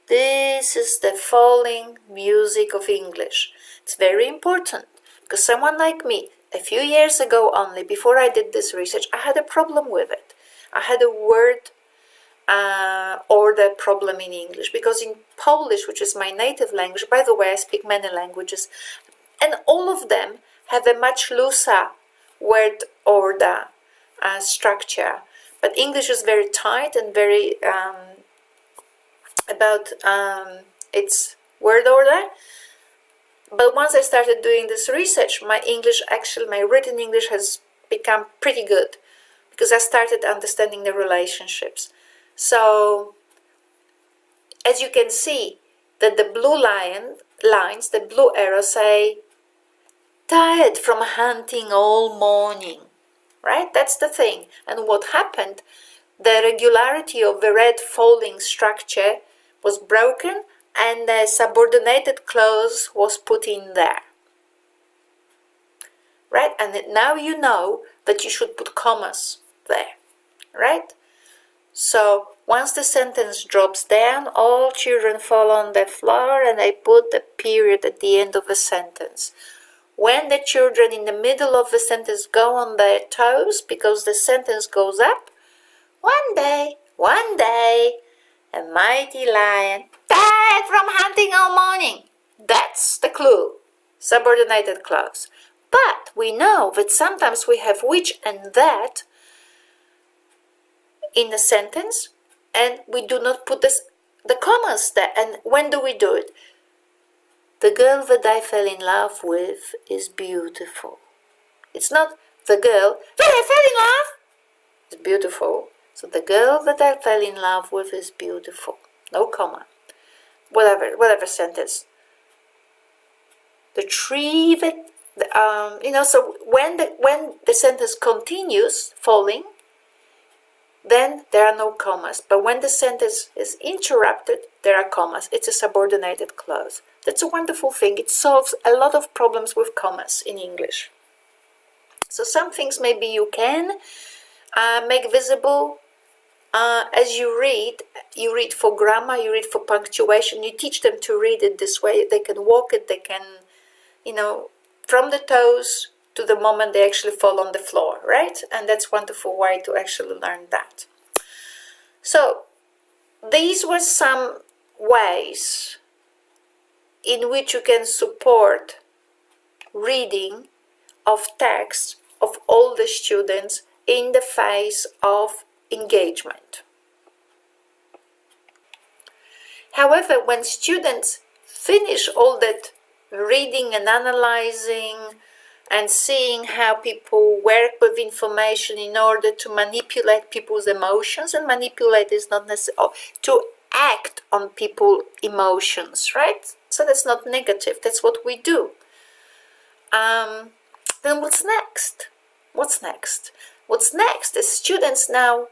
This is the falling music of English. It's very important because someone like me, a few years ago only, before I did this research, I had a problem with it. I had a word order problem in English, because in Polish, which is my native language, by the way, I speak many languages, and all of them have a much looser word order structure. But English is very tight and very about its word order. But once I started doing this research, my written English has become pretty good, because I started understanding the relationships. So, as you can see, that the blue lines, the blue arrows say, tired from hunting all morning, right? That's the thing. And what happened, the regularity of the red falling structure was broken, and the subordinated clause was put in there, right? And now you know that you should put commas there, right? So once the sentence drops down, all children fall on the floor, and I put the period at the end of the sentence. When the children in the middle of the sentence go on their toes because the sentence goes up, one day, a mighty lion, tired from hunting all morning. That's the clue, subordinated clause. But we know that sometimes we have which and that in the sentence, and we do not put the commas there. And when do we do it? The girl that I fell in love with is beautiful. It's not the girl that I fell in love is beautiful. So the girl that I fell in love with is beautiful. No comma. Whatever sentence. The tree that so when the sentence continues falling, then there are no commas. But when the sentence is interrupted, there are commas. It's a subordinated clause. That's a wonderful thing. It solves a lot of problems with commas in English. So some things maybe you can make visible as you read. You read for grammar, you read for punctuation. You teach them to read it this way. They can walk it, they can, from the toes to the moment they actually fall on the floor, right? And that's a wonderful way to actually learn that. So these were some ways in which you can support reading of text of all the students in the phase of engagement. However, when students finish all that reading and analyzing and seeing how people work with information in order to manipulate people's emotions, and manipulate is not necessarily to act on people's emotions, right? So that's not negative, that's what we do. Then what's next? What's next is students now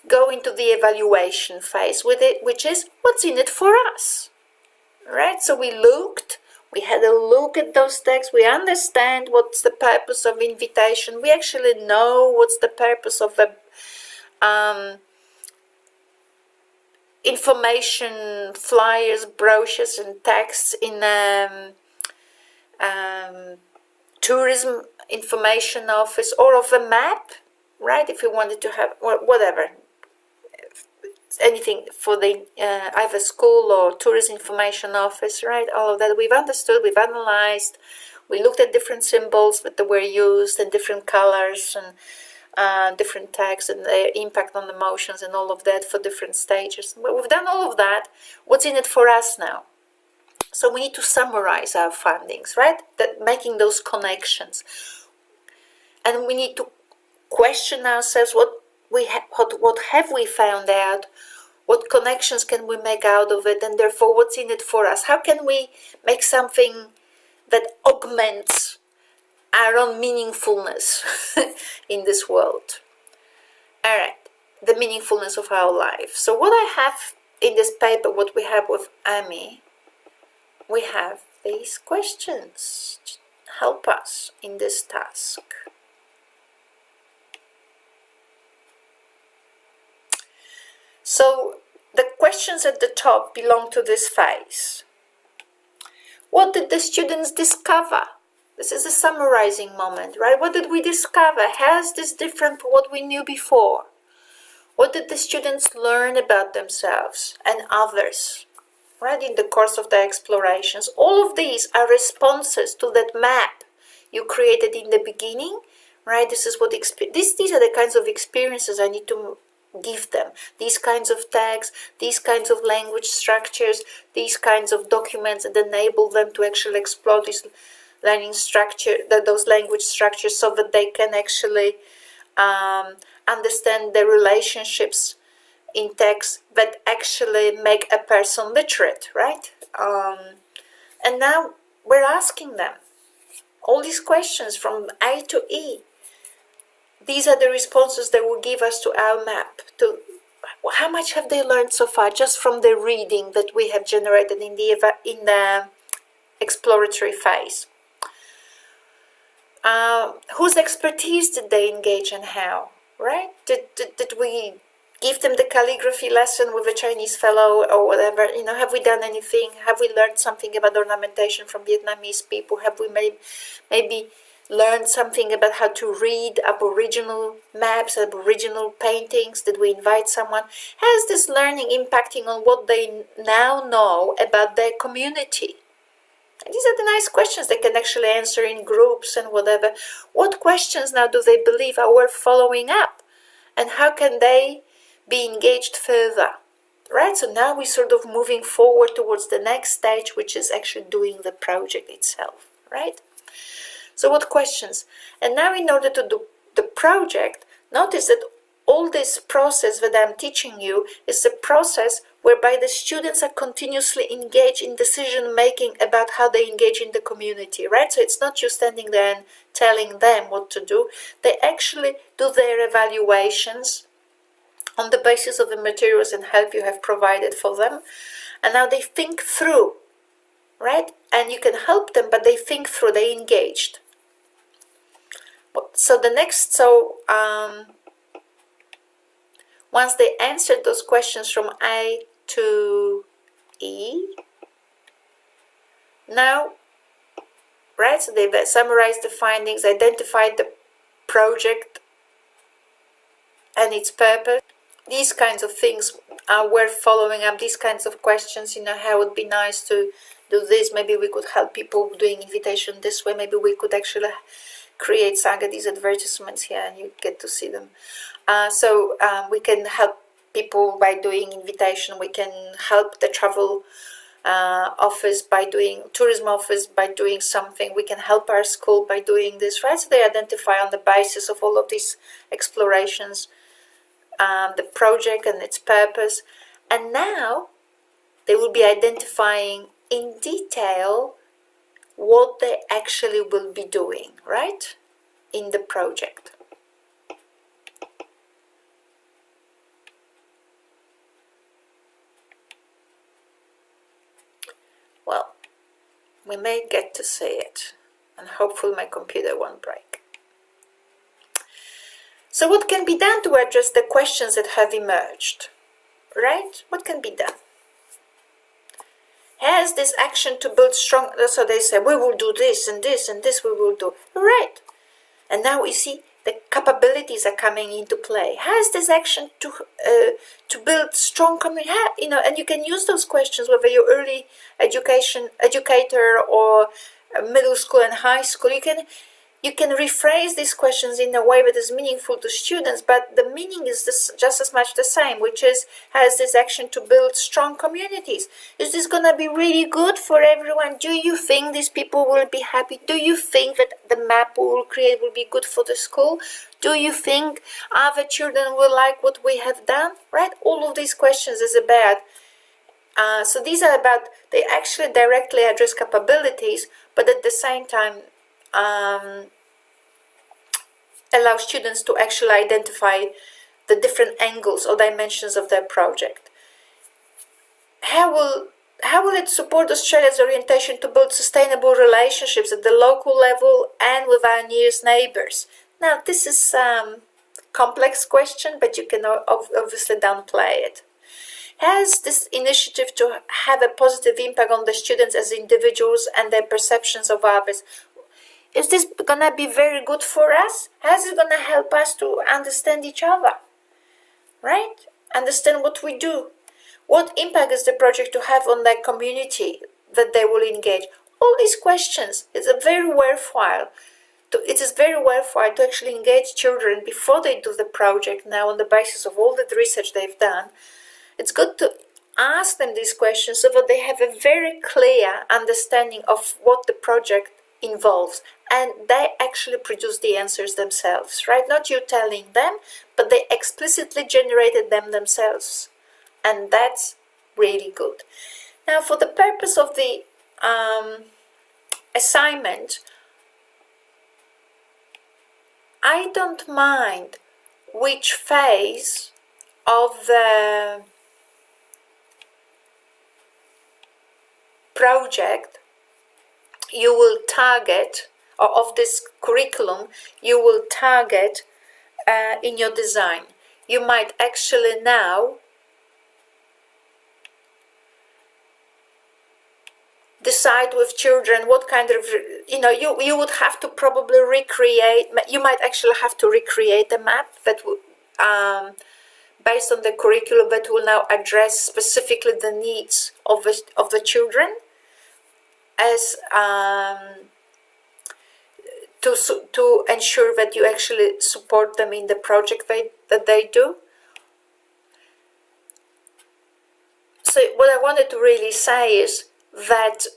go into the evaluation phase with it, which is what's in it for us, right? So we had a look at those texts, we understand what's the purpose of invitation, we actually know what's the purpose of the information flyers, brochures and texts in tourism information office, or of a map, right? If you wanted to have whatever, anything for the either school or tourist information office, right? All of that we've understood, we've analyzed, we looked at different symbols that were used and different colors and different tags and their impact on emotions and all of that for different stages. But we've done all of that. What's in it for us now? So we need to summarize our findings, right? That making those connections, and we need to question ourselves: what have we found out? What connections can we make out of it? And therefore, what's in it for us? How can we make something that augments our own meaningfulness in this world? All right, the meaningfulness of our life. So what I have in this paper, what we have with Amy, we have these questions to help us in this task. So the questions at the top belong to this phase. What did the students discover? This is a summarizing moment, right? What did we discover? How is this different from what we knew before? What did the students learn about themselves and others, right, in the course of their explorations? All of these are responses to that map you created in the beginning, right? This is what these are the kinds of experiences I need to give them. These kinds of tags, these kinds of language structures, these kinds of documents that enable them to actually explore this learning structure, those language structures, so that they can actually understand the relationships in text that actually make a person literate, right? And now we're asking them all these questions from A to E. These are the responses they will give us to our map. To how much have they learned so far just from the reading that we have generated in the exploratory phase? Whose expertise did they engage and how? Right? Did we give them the calligraphy lesson with a Chinese fellow or whatever? You know, have we done anything? Have we learned something about ornamentation from Vietnamese people? Have we maybe learned something about how to read Aboriginal maps, Aboriginal paintings? Did we invite someone? How is this learning impacting on what they now know about their community? And these are the nice questions they can actually answer in groups and whatever. What questions now do they believe are worth following up? And how can they be engaged further? Right? So now we're sort of moving forward towards the next stage, which is actually doing the project itself. Right? So what questions? And now in order to do the project, notice that all this process that I'm teaching you is a process whereby the students are continuously engaged in decision making about how they engage in the community, right? So it's not you standing there and telling them what to do. They actually do their evaluations on the basis of the materials and help you have provided for them. And now they think through, right? And you can help them, but they think through, they engaged. So once they answered those questions from A to E, now, right, so they've summarized the findings, identified the project and its purpose. These kinds of things are worth following up, these kinds of questions, you know, how it would be nice to do this, maybe we could help people doing invitation this way, maybe we could actually create these advertisements here and you get to see them. So we can help people by doing invitation, we can help the travel office by doing, tourism office by doing something, we can help our school by doing this, right? So they identify on the basis of all of these explorations the project and its purpose, and now they will be identifying in detail what they actually will be doing, right, in the project. Well, we may get to see it, and hopefully my computer won't break. So what can be done to address the questions that have emerged, right? What can be done? Has this action to build strong, so they say, we will do this and this and this we will do. Right. And now we see the capabilities are coming into play. Has this action to build strong community? And you can use those questions whether you're early educator or middle school and high school. You can rephrase these questions in a way that is meaningful to students, but the meaning is just as much the same, which is, has this action to build strong communities? Is this going to be really good for everyone? Do you think these people will be happy? Do you think that the map we will create will be good for the school? Do you think other children will like what we have done? Right? All of these questions is about. So these are about, they actually directly address capabilities, but at the same time, allow students to actually identify the different angles or dimensions of their project. How will it support Australia's orientation to build sustainable relationships at the local level and with our nearest neighbours? Now, this is a complex question, but you can obviously downplay it. Has this initiative to have a positive impact on the students as individuals and their perceptions of others? Is this going to be very good for us? How's it going to help us to understand each other? Right? Understand what we do. What impact is the project to have on their community that they will engage? All these questions, it is very worthwhile to actually engage children before they do the project now on the basis of all the research they've done. It's good to ask them these questions so that they have a very clear understanding of what the project involves, and they actually produce the answers themselves, right? Not you telling them, but they explicitly generated them themselves, and that's really good. Now, for the purpose of the assignment, I don't mind which phase of the project you will target, or of this curriculum you will target in your design. You might actually now decide with children what kind of, you would have to probably recreate, you might actually have to recreate a map that would, based on the curriculum, that will now address specifically the needs of the children, as to ensure that you actually support them in the project that they do. So what I wanted to really say is that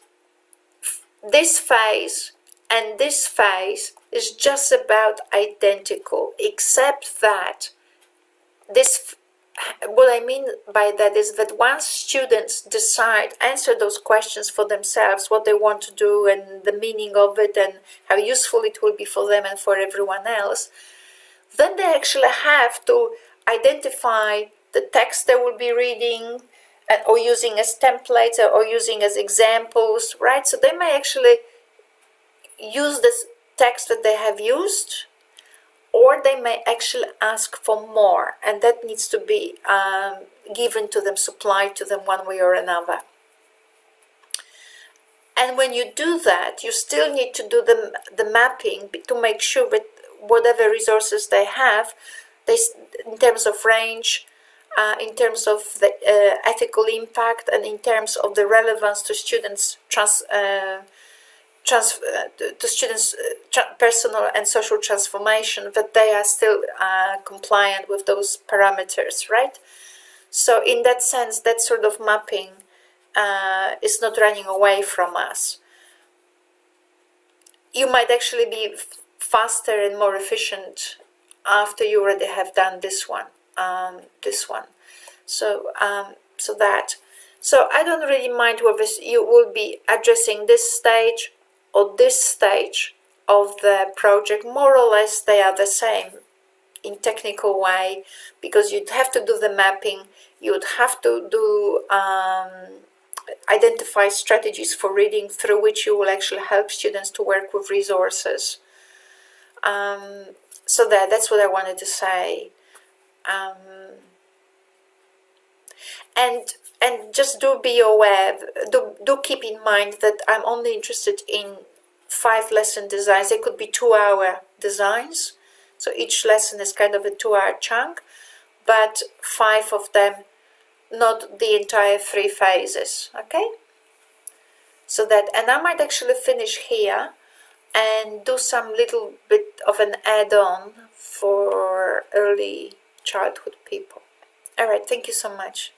this phase and this phase is just about identical, except that what I mean by that is that once students answer those questions for themselves, what they want to do and the meaning of it and how useful it will be for them and for everyone else, then they actually have to identify the text they will be reading or using as templates or using as examples, right? So they may actually use this text that they have used, or they may actually ask for more, and that needs to be given to them, supplied to them one way or another. And when you do that, you still need to do the mapping to make sure that whatever resources they have, in terms of range, in terms of the ethical impact, and in terms of the relevance to students' personal and social transformation, that they are still compliant with those parameters, right? So in that sense, that sort of mapping is not running away from us. You might actually be faster and more efficient after you already have done this one. So I don't really mind whether you will be addressing this stage or this stage of the project. More or less they are the same in technical way, because you'd have to do the mapping, you'd have to do identify strategies for reading through which you will actually help students to work with resources. So that's what I wanted to say. And just do be aware, do keep in mind that I'm only interested in 5 lesson designs. They could be 2-hour designs, so each lesson is kind of a 2-hour chunk, but 5 of them, not the entire 3 phases. Okay, so that, and I might actually finish here and do some little bit of an add-on for early childhood people. All right, thank you so much.